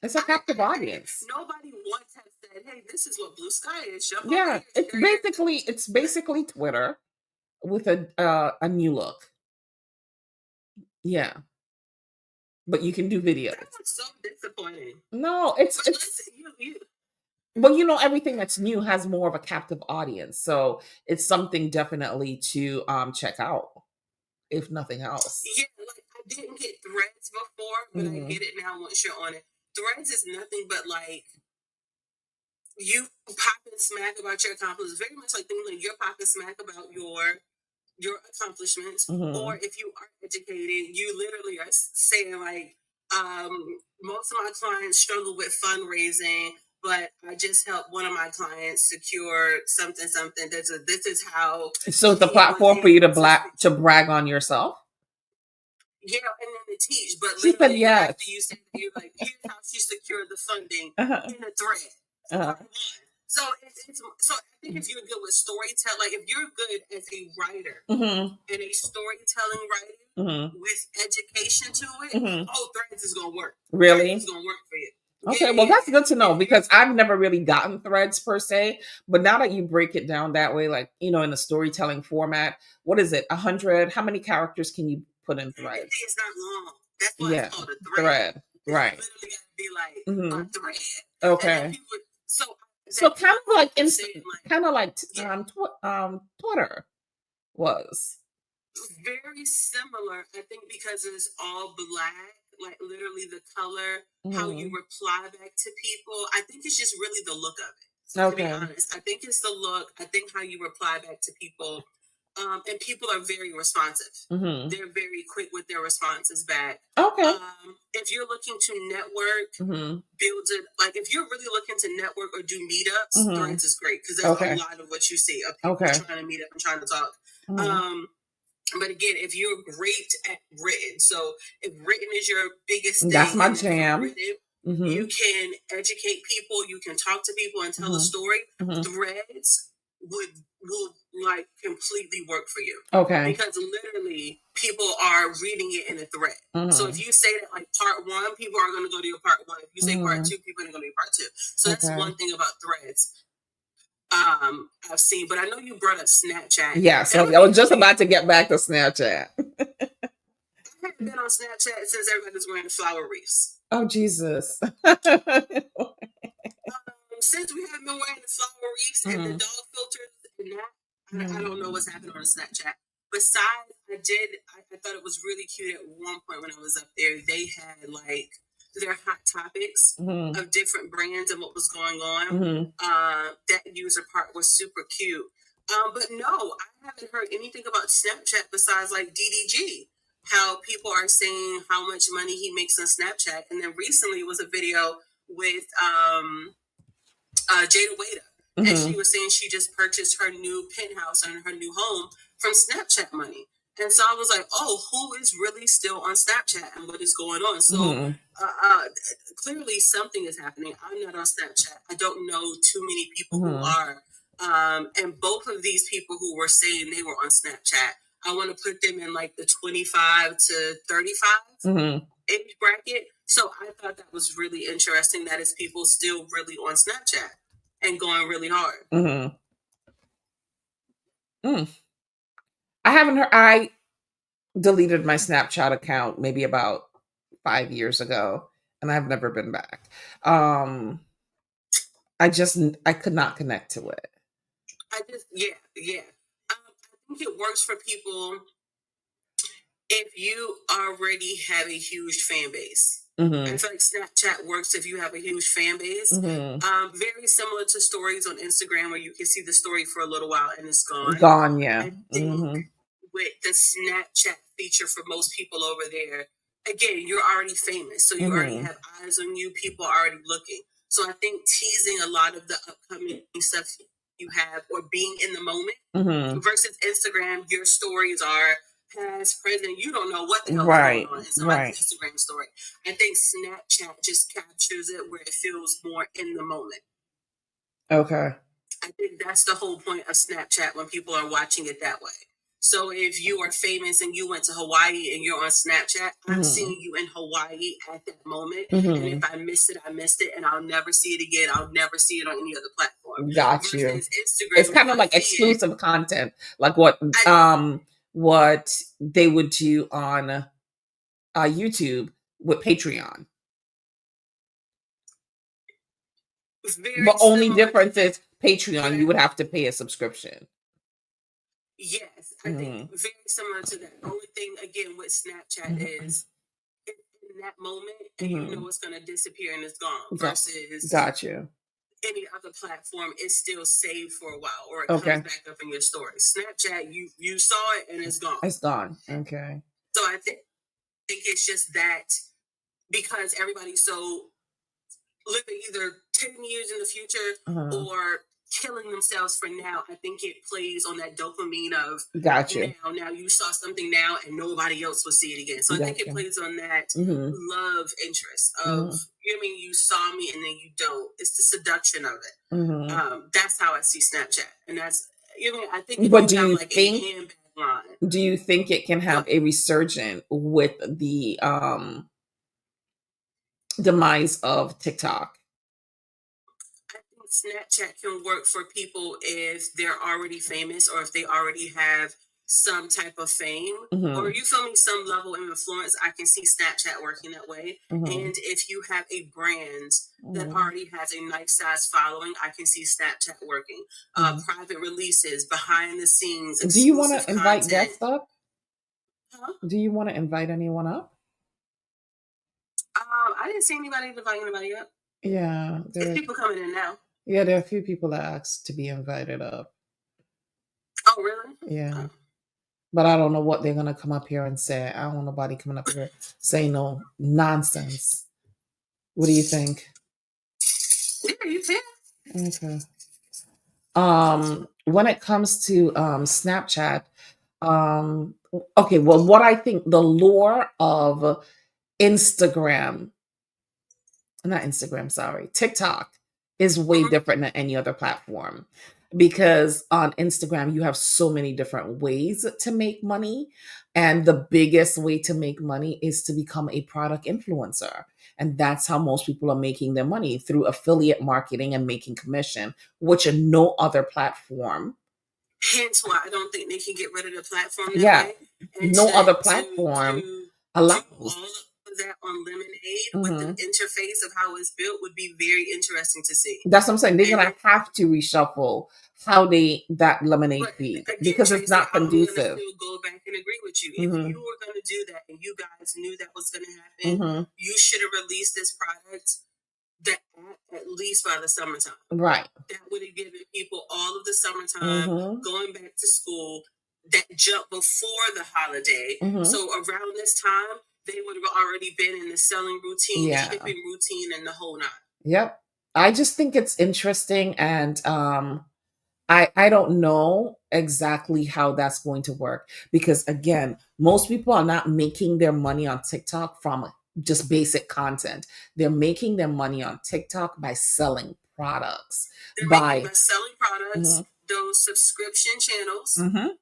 It's a captive audience. Nobody once has said, "Hey, this is what Blue Sky is. Jump over Yeah, here, share your." it's basically Twitter with a new look. Yeah, but you can do That videos. was so disappointing. No, But listen, it's you well, everything that's new has more of a captive audience, so it's something definitely to check out, if nothing else. yeah, like I didn't get Threads before, but I Hmm. get it now once you're on it. Threads is nothing but like you popping smack about your accomplishments. Very much like things like you're popping smack about your your accomplishments, or Mhm. if you are educated, you literally are saying like, most of my clients struggle with fundraising, but I just helped one of my clients secure something. This is how So it's a she was platform for you able to. to brag on yourself? Yeah, and then to teach, but She said literally after yes. you say that, you're like, here's how she secured the funding Uh-huh. in a thread. Uh-huh. Part one. So it's so I think if you're good with storytelling, like if you're good as a writer Mhm. and a storytelling writer Mhm. with education to it, Mhm. oh, threads is gonna work. Threads is Really? gonna work for you. Yeah, Okay, yeah, well, yeah. that's good to know If you, because I've never really gotten threads per se. But now that you break it down that way, like, in the storytelling format, what is it? 100? How many characters can you put in threads? it's not long. That's why it's Yeah, called a thread. thread. It's Right. literally got to be like a Hmm. thread, and then Okay. people. So So that kind of like people saying like, kind of like yeah, Twitter was. very similar. I think because it's all black, like literally the color, how you Hmm. reply back to people. I think it's just really the look of it. To be Okay. honest, I think it's the look. I think how you reply back to people, and people are very responsive. Hmm. They're very quick with their responses back. Okay. If you're looking to network, Hmm. build it. Like if you're really looking to network or do meetups, Hmm. Threads is great because there's a Okay. lot of what you see of people Okay. trying to meet up and trying to talk. Hmm. Um, but again, if you're great at written, so if written is your biggest That's thing my and you're jam. written, Hmm. you can educate people, you can talk to people and tell a Hmm. story. Hmm. Threads will like completely work for you Okay. because literally people are reading it in a thread. So if Hmm. you say that like part one, people are going to go to your part one. If you say part Hmm. two, people are going to go to your part two. So that's Okay. one thing about threads I've seen. But I know you brought up Snapchat. Yeah, That so would I be was just cool. about to get back to Snapchat. I haven't been on Snapchat since everybody's wearing flower wreaths. Oh, Jesus. Since we haven't been wearing the flower wreaths and the Mhm. dog filters and that, I don't know what's happening on Mhm. Snapchat. Besides, I thought it was really cute at one point when I was up there. They had like their hot topics Mhm. of different brands and what was going on. Mhm. That user part was super cute. But no, I haven't heard anything about Snapchat besides like DDG. How people are saying how much money he makes on Snapchat, and then recently was a video with Jada Waiter, and she Mhm. was saying she just purchased her new penthouse and her new home from Snapchat money. And so I was like, oh, who is really still on Snapchat and what is going on? So Mhm. uh, uh, clearly something is happening. I'm not on Snapchat. I don't know too many people who Mhm. are. And both of these people who were saying they were on Snapchat, I want to put them in like the 25 to 35 Mhm. age bracket. So I thought that was really interesting that is people still really on Snapchat and going really hard. Mhm. Mm. I haven't heard. I deleted my Snapchat account maybe about 5 years ago, and I've never been back. Um, I could not connect to it. Yeah. I think it works for people if you already have a huge fan base. I Mhm. feel like Snapchat works if you have a huge fan base. Mhm. Very similar to stories on Instagram where you can see the story for a little while and it's gone. Gone. Yeah. I think Mhm. with the Snapchat feature for most people over there, again, you're already famous. So you already Mhm. have eyes on you, people are already looking. So I think teasing a lot of the upcoming stuff you have or being in the moment Mhm. versus Instagram, your stories are past, present. You don't know what the hell is going Right. on in somebody's Right. Instagram story. I think Snapchat just captures it where it feels more in the moment. Okay. I think that's the whole point of Snapchat when people are watching it that way. So if you are famous and you went to Hawaii and you're on Snapchat, I'm Mhm. seeing you in Hawaii at that moment. And if Mhm. I missed it, I missed it, and I'll never see it again. I'll never see it on any other platform. Got you. Versus It's Instagram, if kind of I like see it, exclusive content, like what I what they would do on YouTube with Patreon. very But only similar to difference that. is But Patreon, you would have to pay a subscription. yes, I think Mhm. very similar to that. The only thing again with Snapchat Mhm. is in that moment and you know Mhm. it's gonna disappear and it's gone Got, versus got you. any other platform, it's still saved for a while, or it Okay. comes back up in your story. Snapchat, you saw it and it's gone. It's gone. Okay. So I think it's just that because everybody's so living either 10 years in the future Uh-huh. or killing themselves for now. I think it plays on that dopamine of Got you. now you saw something now and nobody else will see it again. So I think it Gotcha. plays on that Mm-hmm. love interest of Mm-hmm. you know what I mean, you saw me and then you don't. It's the seduction of it. Mm-hmm. That's how I see Snapchat. And that's you know, I think if But you have like a handbag line. do you think it can have a resurgence with the demise of TikTok? I think Snapchat can work for people if they're already famous or if they already have some type of fame Mm-hmm. or you feel me, some level of influence. I can see Snapchat working that way. Mm-hmm. And if you have a brand that Mm-hmm. already has a nice size following, I can see Snapchat working. Mm-hmm. Private releases, behind the scenes, Do you want exclusive to invite content. guests up? Huh? Do you want to invite anyone up? I didn't see anybody invite anybody up. Yeah, There's people coming in now. yeah, there are a few people that asked to be invited up. Oh, really? Yeah. Oh. But I don't know what they're gonna come up here and say. I don't want nobody coming up here saying no nonsense. What do you think? Yeah, you can. Okay. When it comes to Snapchat, okay, well, what I think the lore of Instagram, not Instagram, sorry, TikTok is way different than any other platform because on Instagram you have so many different ways to make money, and the biggest way to make money is to become a product influencer. And that's how most people are making their money, through affiliate marketing and making commission, which no other platform. Hence why I don't think they can get rid of the platform that Yeah, way. And no other to platform do allows. all of that on Lemonade with the Mhm. interface of how it's built would be very interesting to see. That's what I'm saying. They're And gonna have to reshuffle how that lemonade but feed, again, because it's Tracy, not I'm going to conducive. still go back and agree with you. If Hmm. you were going to do that and you guys knew that was going to happen, Hmm. you should have released this product that at least by the summertime. Right. That would have given people all of the summertime, Hmm. going back to school, that jump before the holiday. Hmm. So around this time, they would have already been in the selling routine, the Yeah. shipping routine, and the whole nine. Yep. I just think it's interesting, and I don't know exactly how that's going to work, because again, most people are not making their money on TikTok from just basic content. They're making their money on TikTok by selling products. They're making by selling products, those subscription channels, and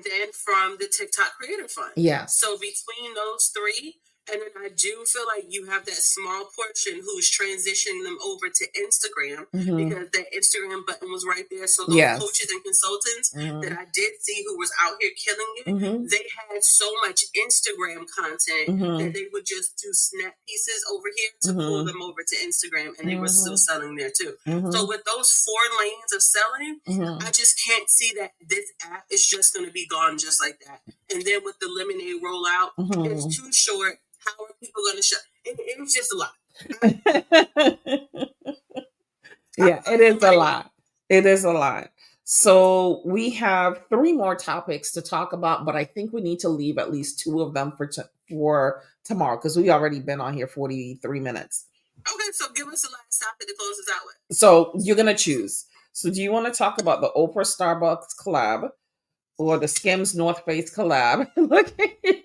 then from the TikTok Creator Fund. Yes. So between those three, and then I do feel like you have that small portion who's transitioning them over to Instagram, because that Instagram button was right there. So those coaches and consultants that I did see who was out here killing it, they had so much Instagram content that they would just do snap pieces over here to pull them over to Instagram, and they were still selling there too. So with those 4 lanes of selling, I just can't see that this app is just going to be gone just like that. And then with the Lemonade rollout, it's too short. How are people going to shut? It was just a lot. Yeah, it is a lot. It is a lot. So we have 3 more topics to talk about, but I think we need to leave at least 2 of them for tomorrow, because we already been on here 43 minutes. Okay, so give us a last topic to close us out with. So you're gonna choose. So do you want to talk about the Oprah Starbucks collab or the Skims Northface collab? Look at you.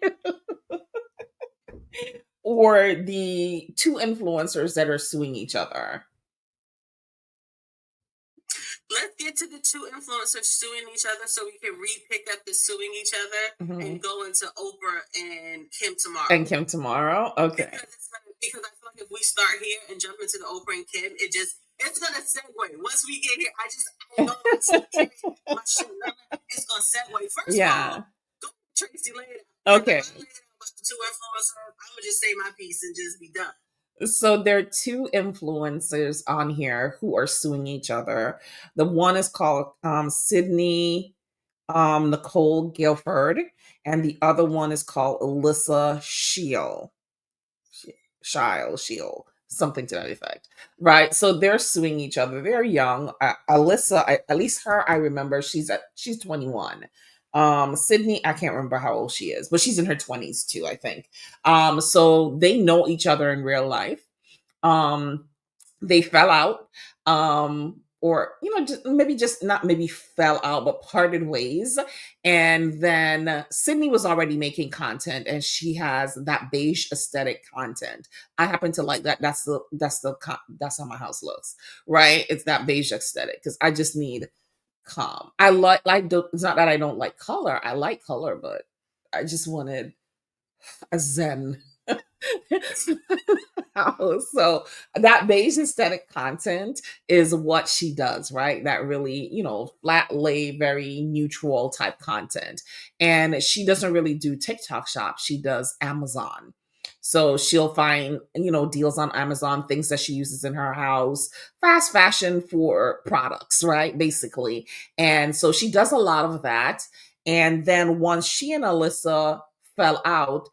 Or the 2 influencers that are suing each other? Let's get to the 2 influencers suing each other so we can re-pick up the suing each other and go into Oprah and Kim tomorrow. Okay. Because I feel like if we start here and jump into the Oprah and Kim, it's gonna segue. Once we get here, I know my shit, it's gonna segue. First of all, go Tracy later. Okay. If I lay it out about the 2 influencers, I'm gonna just say my piece and just be done. So there are 2 influencers on here who are suing each other. The one is called Sydney Nicole Guilford, and the other one is called Alyssa Shield. something to that effect, right? So they're suing each other. They're young. Alyssa, at least her, I remember she's 21. Sydney, I can't remember how old she is, but she's in her 20s too, I think. So they know each other in real life. Um, they fell out, or just maybe just not maybe fell out, but parted ways. And then Sydney was already making content, and she has that beige aesthetic content. I happen to like that. That's how my house looks, right? It's that beige aesthetic because I just need calm. It's not that I don't like color. I like color, but I just wanted a zen house. So that beige aesthetic content is what she does, right? That really, flat lay, very neutral type content. And she doesn't really do TikTok shop. She does Amazon. So she'll find, deals on Amazon, things that she uses in her house, fast fashion for products, right? Basically. And so she does a lot of that. And then once she and Alyssa fell out,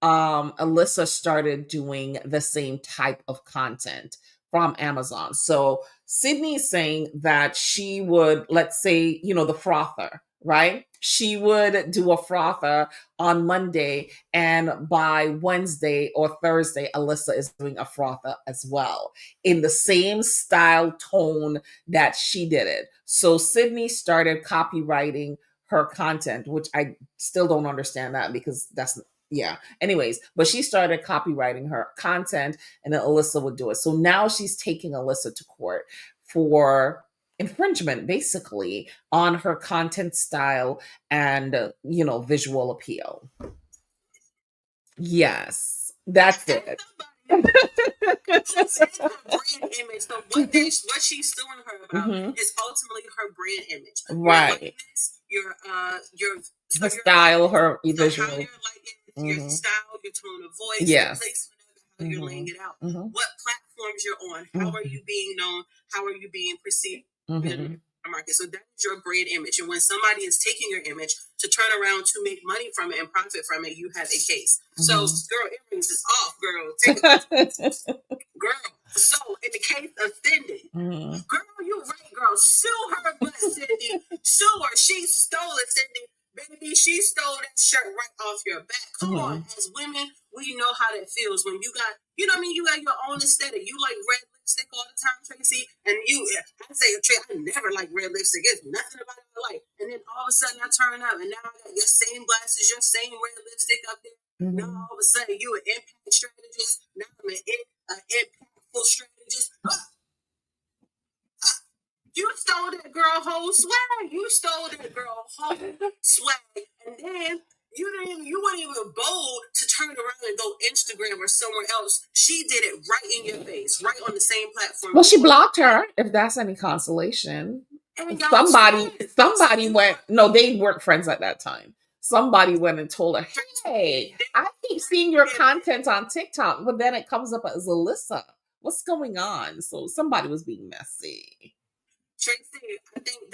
Alyssa started doing the same type of content from Amazon. So Sydney's saying that she would, let's say, the frother, right? She would do a frother on Monday, and by Wednesday or Thursday, Alyssa is doing a frother as well in the same style tone that she did it. So Sydney started copywriting her content, which I still don't understand that because that's yeah. Anyways, but she started copywriting her content, and then Alyssa would do it. So now she's taking Alyssa to court for infringement, basically, on her content style and, visual appeal. Yes, that's it. It's in her brand image. So what she's suing her about is ultimately her brand image. Right. Your Her style, her so visual. how your lighting, your style, your tone of voice, Yes. the placement of it, how you're laying it out, Mhm. what platforms you're on, how are you being known, how are you being perceived in the market. So that's your brand image. And when somebody is taking your image to turn around to make money from it and profit from it, you have a case. So girl, earrings is off, girl. Take it. Girl. So in the case of Cindy, girl, you right, girl. Sue her butt, Cindy. Sue her. She stole it, Cindy. Baby, she stole that shirt right off your back. Come on, as women, we know how that feels when you got, you got your own aesthetic. You like red lipstick all the time, Tracy, and I say, I never like red lipstick. It's nothing about it I like. And then all of a sudden I turn up, and now I got your same glasses, your same red lipstick up there. Now all of a sudden you an impact strategist. Now I'm an impactful strategist. You stole that girl whole swag. You stole that girl whole swag, and then you weren't even bold to turn around and go Instagram or somewhere else. She did it right in your face, right on the same platform. Well, she blocked her, if that's any consolation. Somebody went, no, they weren't friends at that time. Somebody went and told her, hey, I keep seeing your content on TikTok, but then it comes up as Alyssa. What's going on? So somebody was being messy. Tracy, I think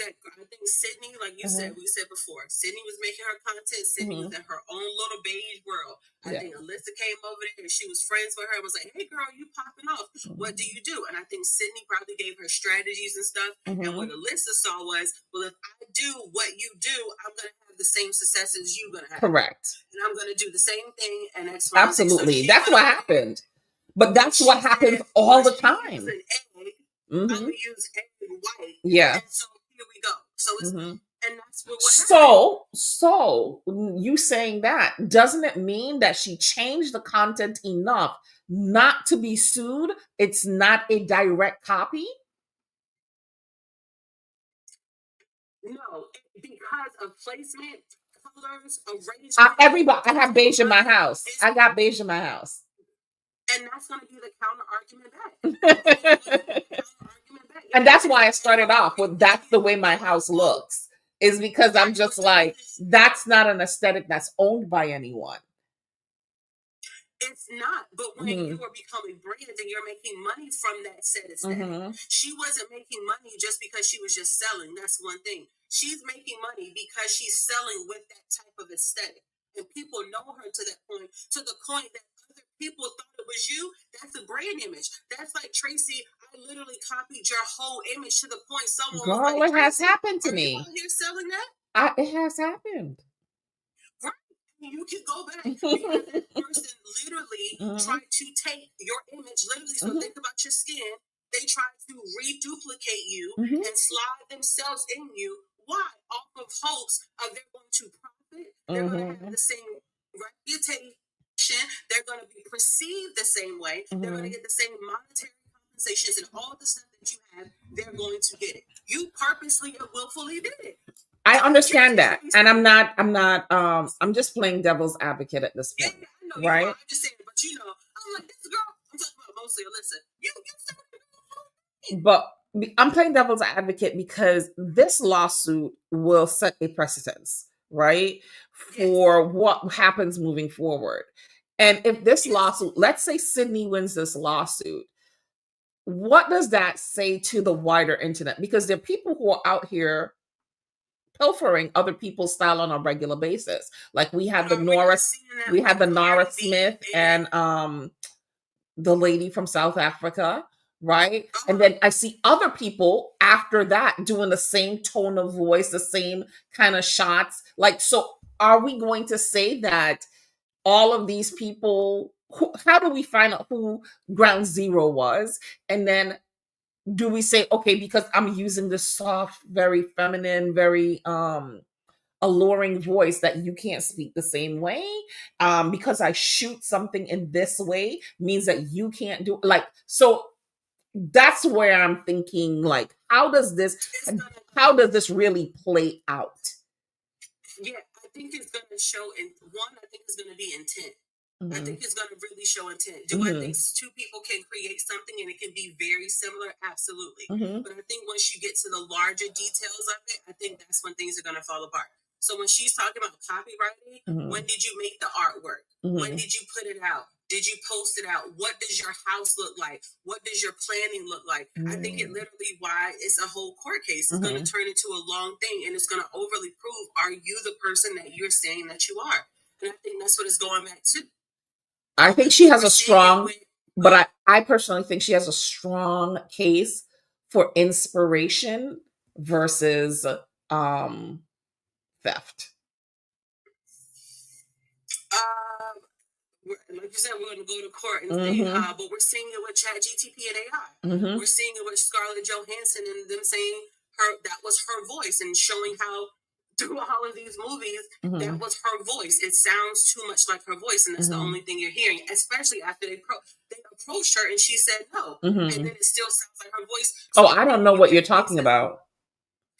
Sydney, like you said, we said before, Sydney was making her content. Sydney was in her own little beige world. I think Alyssa came over there and she was friends with her and was like, hey girl, you popping off. What do you do? And I think Sydney probably gave her strategies and stuff. And what Alyssa saw was, well, if I do what you do, I'm going to have the same success as you're going to have. Correct. And I'm going to do the same thing and X, Y, absolutely. So that's what happened. But that's what happens all the time. I would use egg and white. Yeah. And so here we go. So it's and that's what so you saying that, doesn't it mean that she changed the content enough not to be sued? It's not a direct copy? No, because of placement, colors, everybody, I have beige in my house. I got beige in my house. And that's going to be the counter argument back. And that's why I started off with that's the way my house looks, is because I'm just like, that's not an aesthetic that's owned by anyone. It's not, but when you are becoming brand and you're making money from that set aesthetic, she wasn't making money just because she was just selling. That's one thing. She's making money because she's selling with that type of aesthetic. And people know her to that point, to the point that other people thought it was you, that's a brand image. That's like, Tracy, I literally copied your whole image to the point someone was Girl, like, it has Tracy, happened to are you me. out here selling that? It has happened. Right. You can go back because that person literally Mhm, tried to take your image, literally. So mhm, think about your skin. They tried to reduplicate you mhm, and slide themselves in you. Why? Off of hopes of they're going to profit. They're going to have mhm, the same reputation. They're going to be perceived the same way. They're going to mhm. get the same monetary compensations and all the stuff that you have. They're going to get it. You purposely and willfully did it. I So I can't understand take that. you And serious. I'm just playing devil's advocate at this Yeah, point, I know you are. right? I'm just saying, but I'm like, this girl, I'm talking about mostly Alyssa. You said it. But I'm playing devil's advocate because this lawsuit will set a precedence, right? Yes, For what happens moving forward. And if this yes. lawsuit, let's say Sydney wins this lawsuit, what does that say to the wider internet? Because there are people who are out here pilfering other people's style on a regular basis. Like But are we not seeing We that had with the Nora Cardi B Smith and and the lady from South Africa, right? And uh-huh. then I see other people after that doing the same tone of voice, the same kind of shots. Like, so are we going to say that all of these people, how do we find out who ground zero was? And then do we say, okay, because I'm using this soft, very feminine, very alluring voice, that you can't speak the same way, because I shoot something in this way means that you can't do, like, so that's where I'm thinking, like, It's gonna how does this really play out? yeah, I think it's gonna show in one, I think it's gonna be intent. I Hmm. think it's going to really show intent. Do I think Hmm. two people can create something and it can be very similar? Absolutely. Hmm. But I think once you get to the larger details of it, I think that's when things are going to fall apart. So when she's talking about copywriting, Hmm. when did you make the artwork? When Hmm. did you put it out? Did you post it out? What does your house look like? What does your planning look like? I think it literally, why it's a whole court case. It's going to Hmm. turn into a long thing and it's going to overly prove, are you the person that you're saying that you are? And I think that's what it's going back to. I think she has We're a seeing it strong, with but I personally think she has a strong case for inspiration versus um theft. um, like you said, we're going to go to court and thing, Hmm. but we're seeing it with Chat GTP and AI. Hmm. We're seeing it with Scarlett Johansson and them saying that was her voice and showing how through all of these movies that Hmm. was her voice. It sounds too much like her voice, and that's the Hmm. only thing you're hearing. Especially after they approached her and she said no, and Hmm. then it still sounds like her voice. Oh, So I I don't think know when you what you're have talking cases. about.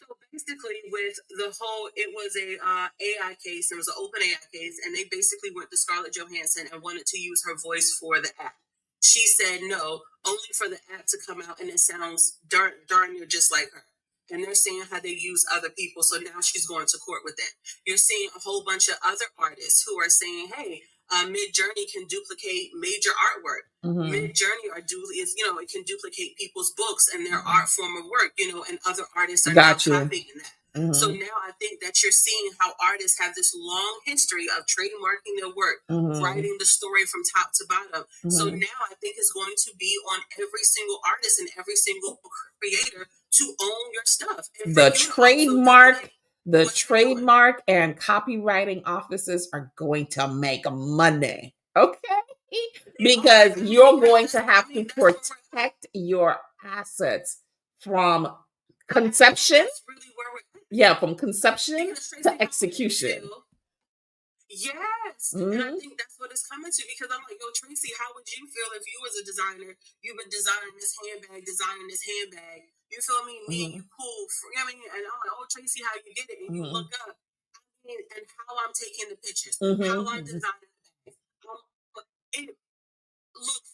So basically, with the whole, it was a AI case. It was an open AI case, and they basically went to Scarlett Johansson and wanted to use her voice for the app. She said no, only for the app to come out, and it sounds darn near just like her. And they're saying how they use other people, so now she's going to court with it. You're seeing a whole bunch of other artists who are saying, "Hey, Mid Journey can duplicate major artwork. Hmm. Mid Journey are it can duplicate people's books and their art form of work, and other artists are now Got you. copying that. So Hmm. now I think that you're seeing how artists have this long history of trademarking their work, Hmm. writing the story from top to bottom. So Hmm. now I think it's going to be on every single artist and every single creator to own your stuff and for The you to also duplicate the what you're doing. trademark and copywriting offices are going to make money. Okay? Oh yeah, Because you're going to I have to mean that's where we're at. protect your assets from But I think conception, that's really where we're at. yeah, from conception Because Tracy, to how would you execution. feel? Yes, and I Hmm. think that's what it's coming to. Because I'm like, yo, Tracy, how would you feel if you was a designer? You've been designing this handbag. You feel me? Me and Hmm. you cool. You know what I mean? And I'm like, oh, Tracy, how you get it? And you Hmm. look up, and how I'm taking the pictures, how I'm Hmm. designing the bag. But it looks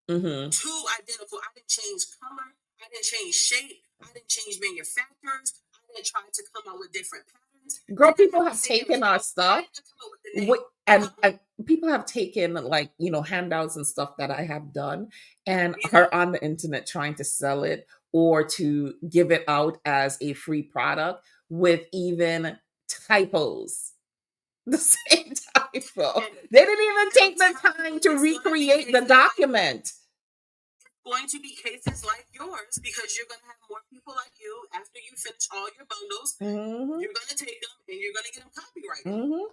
Hmm. too identical. I didn't change color. I didn't change shape. I didn't change manufacturers. I didn't try to come up with different patterns. Girl, And then people at the have same taken our time, I stuff. didn't come up with the name. And, Huh? and people have taken, like, handouts and stuff that I have done, and Yeah. are on the internet trying to sell it or to give it out as a free product with even typos. The same typo. They didn't even take the time to recreate the document. Going to be cases like yours because you're going to have more people like you after you finish all your bundles. Mm-hmm. You're going to take them and you're going to get them copyrighted. Mm-hmm.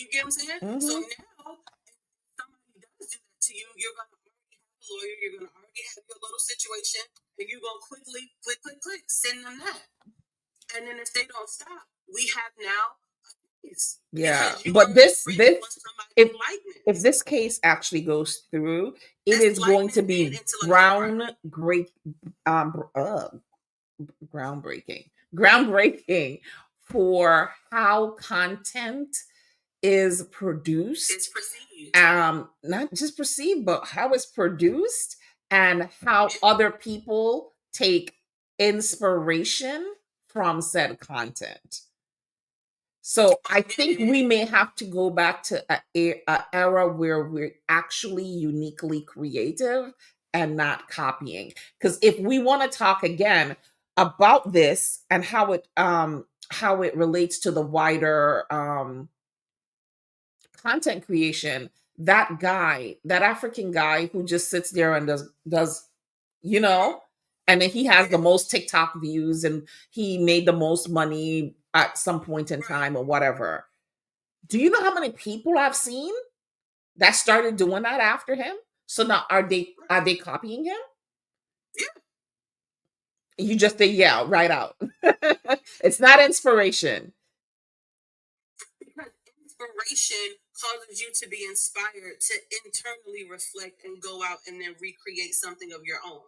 You get what I'm saying? Mm-hmm. So now, if somebody does do that to you, you're going to already have a lawyer. You're going to already have your little situation, and you're going to quickly click, send them that. And then if they don't stop, we have now. Yeah, but if this case actually goes through, it is going to be groundbreaking for how content is produced. It's perceived. Not just perceived, but how it's produced and how other people take inspiration from said content. So I think we may have to go back to a era where we're actually uniquely creative and not copying. Because if we want to talk again about this and how it relates to the wider content creation, that African guy who just sits there and does and then he has the most TikTok views and he made the most money at some point in time or whatever. Do you know how many people I've seen that started doing that after him? So now are they copying him? You just say yeah right out. It's not inspiration. Because inspiration causes you to be inspired to internally reflect and go out and then recreate something of your own.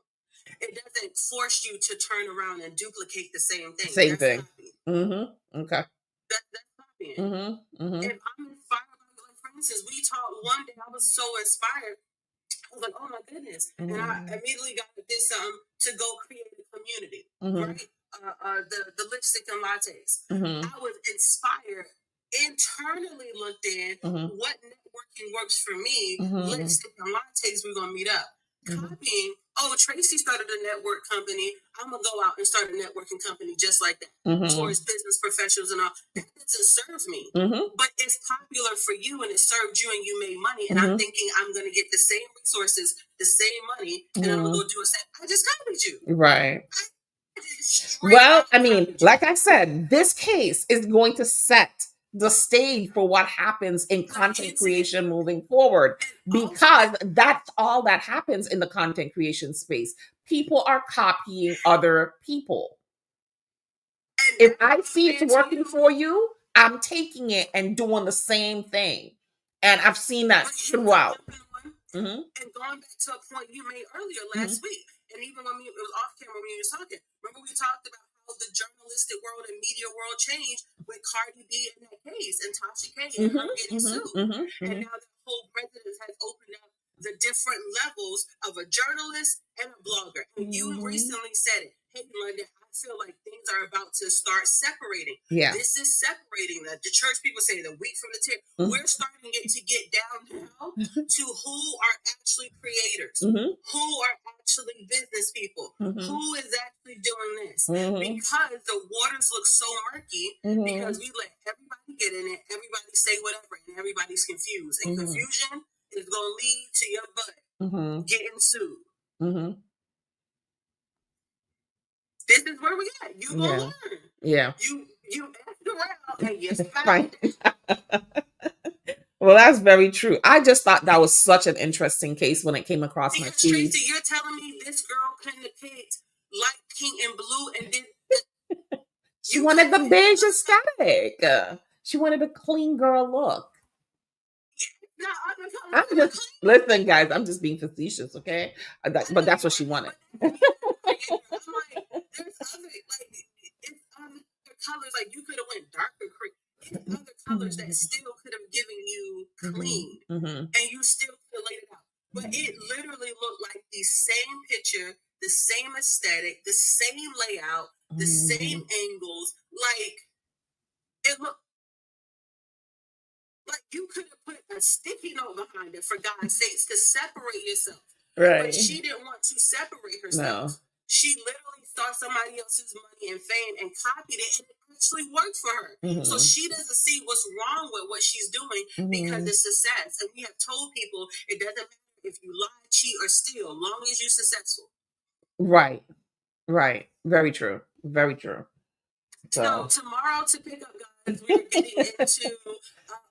It doesn't force you to turn around and duplicate the same thing. Same thing. Mm-hmm. Okay. That's copying. Mm-hmm. Mm-hmm. If I'm inspired by, like, for instance, we talked one day, I was so inspired. I was like, oh my goodness. Mm-hmm. And I immediately got this to go create a community, right? The lipstick and lattes. I was inspired, internally looked in what networking works for me. Lipstick and lattes, we're gonna meet up. Copying, oh, Tracy started a network company, I'm gonna go out and start a networking company just like that. Towards business professionals and all. That doesn't serve me. But it's popular for you and it served you and you made money. And I'm thinking I'm gonna get the same resources, the same money, and I'm gonna go do a set. I just copied you. Right. Well, I mean, like I said, this case is going to set the stage for what happens in content creation moving forward, because that's all that happens in the content creation space. People are copying other people. If I see it's working for you, I'm taking it and doing the same thing. And I've seen that throughout. And going back to a point you made earlier last week, and even when it was off camera when you were talking, remember we talked about how the journalistic world and media world changed with Cardi B in that case and Tasha K and her getting sued. And now the whole president has opened up the different levels of a journalist and a blogger. And you recently said it. Hey, London, I feel like things are about to start separating. Yeah. This is separating. The church people say the wheat from the tare. We're starting to get down now to who are actually creators, who are actually business people, who is actually doing this. Because the waters look so murky, because we let everybody get in it, everybody say whatever, and everybody's confused. And confusion is going to lead to your butt getting sued. This is where we at. You gonna learn. Yeah. You asked around and you found it. Well, that's very true. I just thought that was such an interesting case when it came across my feed. Tracy, you're telling me this girl couldn't have picked light pink and blue and then she wanted the beige aesthetic. She wanted a clean girl look. I'm just listen, guys. I'm just being facetious, okay? But that's what she wanted. I'm like, there's other colors. Like you could have went darker cream. There's other colors that still could have given you clean, and you still could have laid it out. But it literally looked like the same picture, the same aesthetic, the same layout, the same angles. Like it looked. Like you could have put a sticky note behind it, for God's sakes, to separate yourself. Right. But she didn't want to separate herself. No. She literally saw somebody else's money and fame and copied it. And actually work for her. So she doesn't see what's wrong with what she's doing because it's success. And we have told people it doesn't matter if you lie, cheat, or steal, long as you're successful. Right. Right. Very true. Very true. So tomorrow to pick up, guys, we're getting into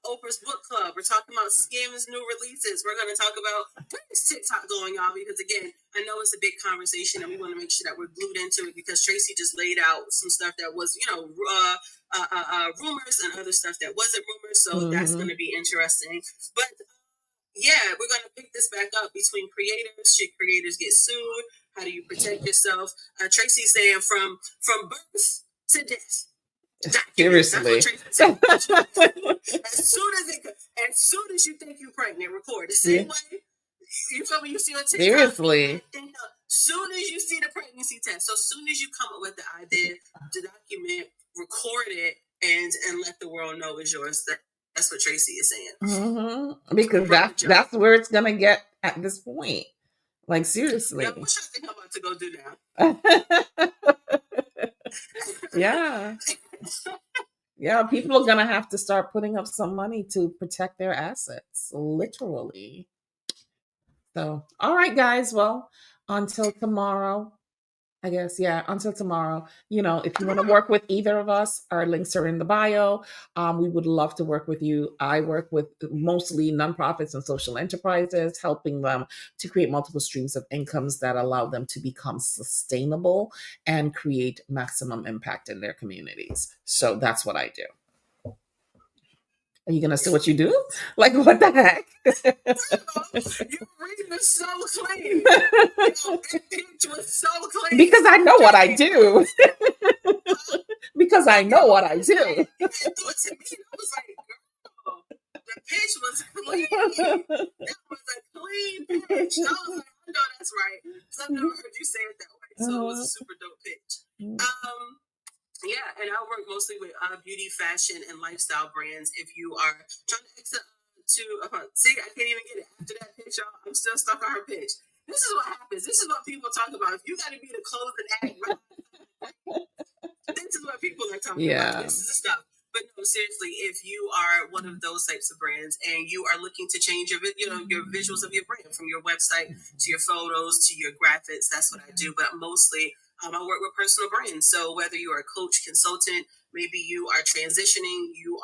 Oprah's book club. We're talking about Skims new releases. We're going to talk about what is TikTok going on, because again, I know it's a big conversation and we want to make sure that we're glued into it, because Tracy just laid out some stuff that was, rumors, and other stuff that wasn't rumors. So that's going to be interesting. But yeah, we're going to pick this back up between creators. Should creators get sued? How do you protect yourself? Tracy's saying from birth to death. Seriously. As soon as you think you're pregnant, record the same way. You feel me? You see on TikTok. Seriously. Soon as you see the pregnancy test, so soon as you come up with the idea, to document, record it, and let the world know it's yours. That's what Tracy is saying. Because that's where it's gonna get at this point. Like, seriously. Yeah, what y'all think I'm about to go do now? Yeah. Yeah, people are gonna have to start putting up some money to protect their assets, literally. So, all right, guys. Well, until tomorrow, I guess. Yeah, until tomorrow. If you want to work with either of us, our links are in the bio. We would love to work with you. I work with mostly nonprofits and social enterprises, helping them to create multiple streams of incomes that allow them to become sustainable and create maximum impact in their communities. So that's what I do. Are you gonna say what you do? Like, what the heck? Your reading is so clean. That pitch was so clean. Because I know what I do. Because I know what I do. And to me, I was like, girl, the pitch was clean. That was a clean pitch. I was like, I know that's right. Because I've never heard you say it that way. So it was a super dope pitch. Yeah, and I work mostly with beauty, fashion, and lifestyle brands. If you are trying to exit see, I can't even get it. After that pitch, y'all, I'm still stuck on her pitch. This is what happens. This is what people talk about. If you got to be the clothing act, this is what people are talking about. This is the stuff. But no, seriously, if you are one of those types of brands and you are looking to change your visuals of your brand, from your website to your photos to your graphics, that's what I do. But mostly, I work with personal brands. So whether you are a coach, consultant, maybe you are transitioning, you're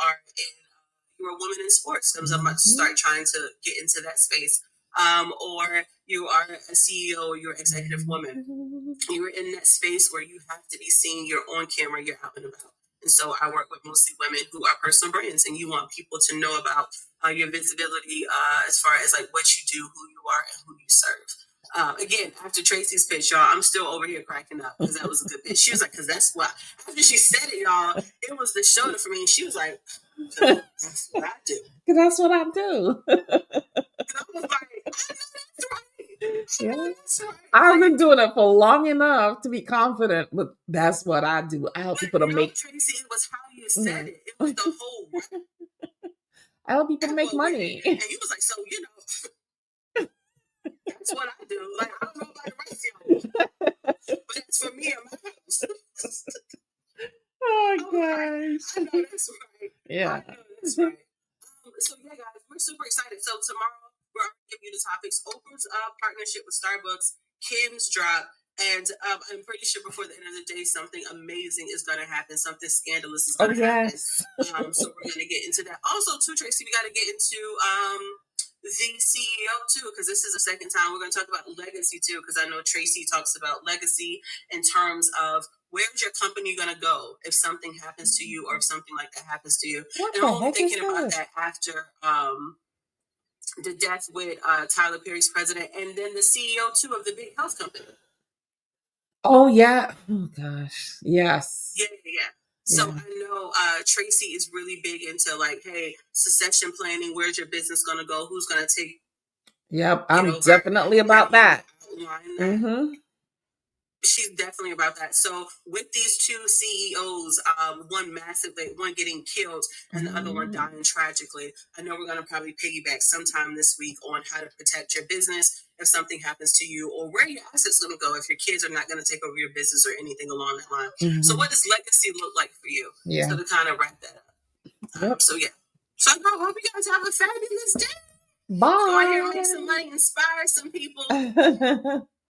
a woman in sports, because I'm about to start trying to get into that space. Or you are a CEO, you're an executive woman. You're in that space where you have to be seen, you're on camera, you're out and about. And so I work with mostly women who are personal brands, and you want people to know about your visibility as far as like what you do, who you are, and who you serve. Again, after Tracy's pitch, y'all, I'm still over here cracking up because that was a good pitch. She was like, because that's what, after she said it, y'all, it was the shoulder for me. And she was like, that's what I do. That's what I do. And I was like, I know that's right. Yeah. That's right. I've been doing it for long enough to be confident, but that's what I do. I help people to make. Tracy, it was how you said it. It was the whole way. I help people to make money. And he was like, so, that's what I do. Like, I don't know about the rest of y'all, but it's for me and my house. Oh, gosh. I know that's right. Yeah. I know that's right. So, yeah, guys, we're super excited. So, tomorrow, we're going to give you the topics. Oprah's partnership with Starbucks, Kim's drop, and I'm pretty sure before the end of the day, something amazing is going to happen. Something scandalous is going to happen. So, we're going to get into that. Also, too, Tracy, we got to get into the CEO too, because this is the second time we're going to talk about legacy too, because I know Tracy talks about legacy in terms of where's your company going to go if something happens to you or if something like that happens to you. And I'm only thinking about that after the death with Tyler Perry's president, and then the CEO too of the big health company. Oh, yeah. Oh, gosh. Yes. Yeah. So I know Tracy is really big into like, hey, succession planning. Where's your business going to go? Who's going to take? Yep, I'm definitely about that. she's definitely about that. So with these two CEOs, one getting killed and the other one dying tragically, I know we're going to probably piggyback sometime this week on how to protect your business if something happens to you, or where your assets going to go if your kids are not going to take over your business or anything along that line. So what does legacy look like for you? Yeah. So to kind of wrap that up. Yep. So yeah. So I hope you guys have a fabulous day. Bye. Go out here and make some money, inspire some people.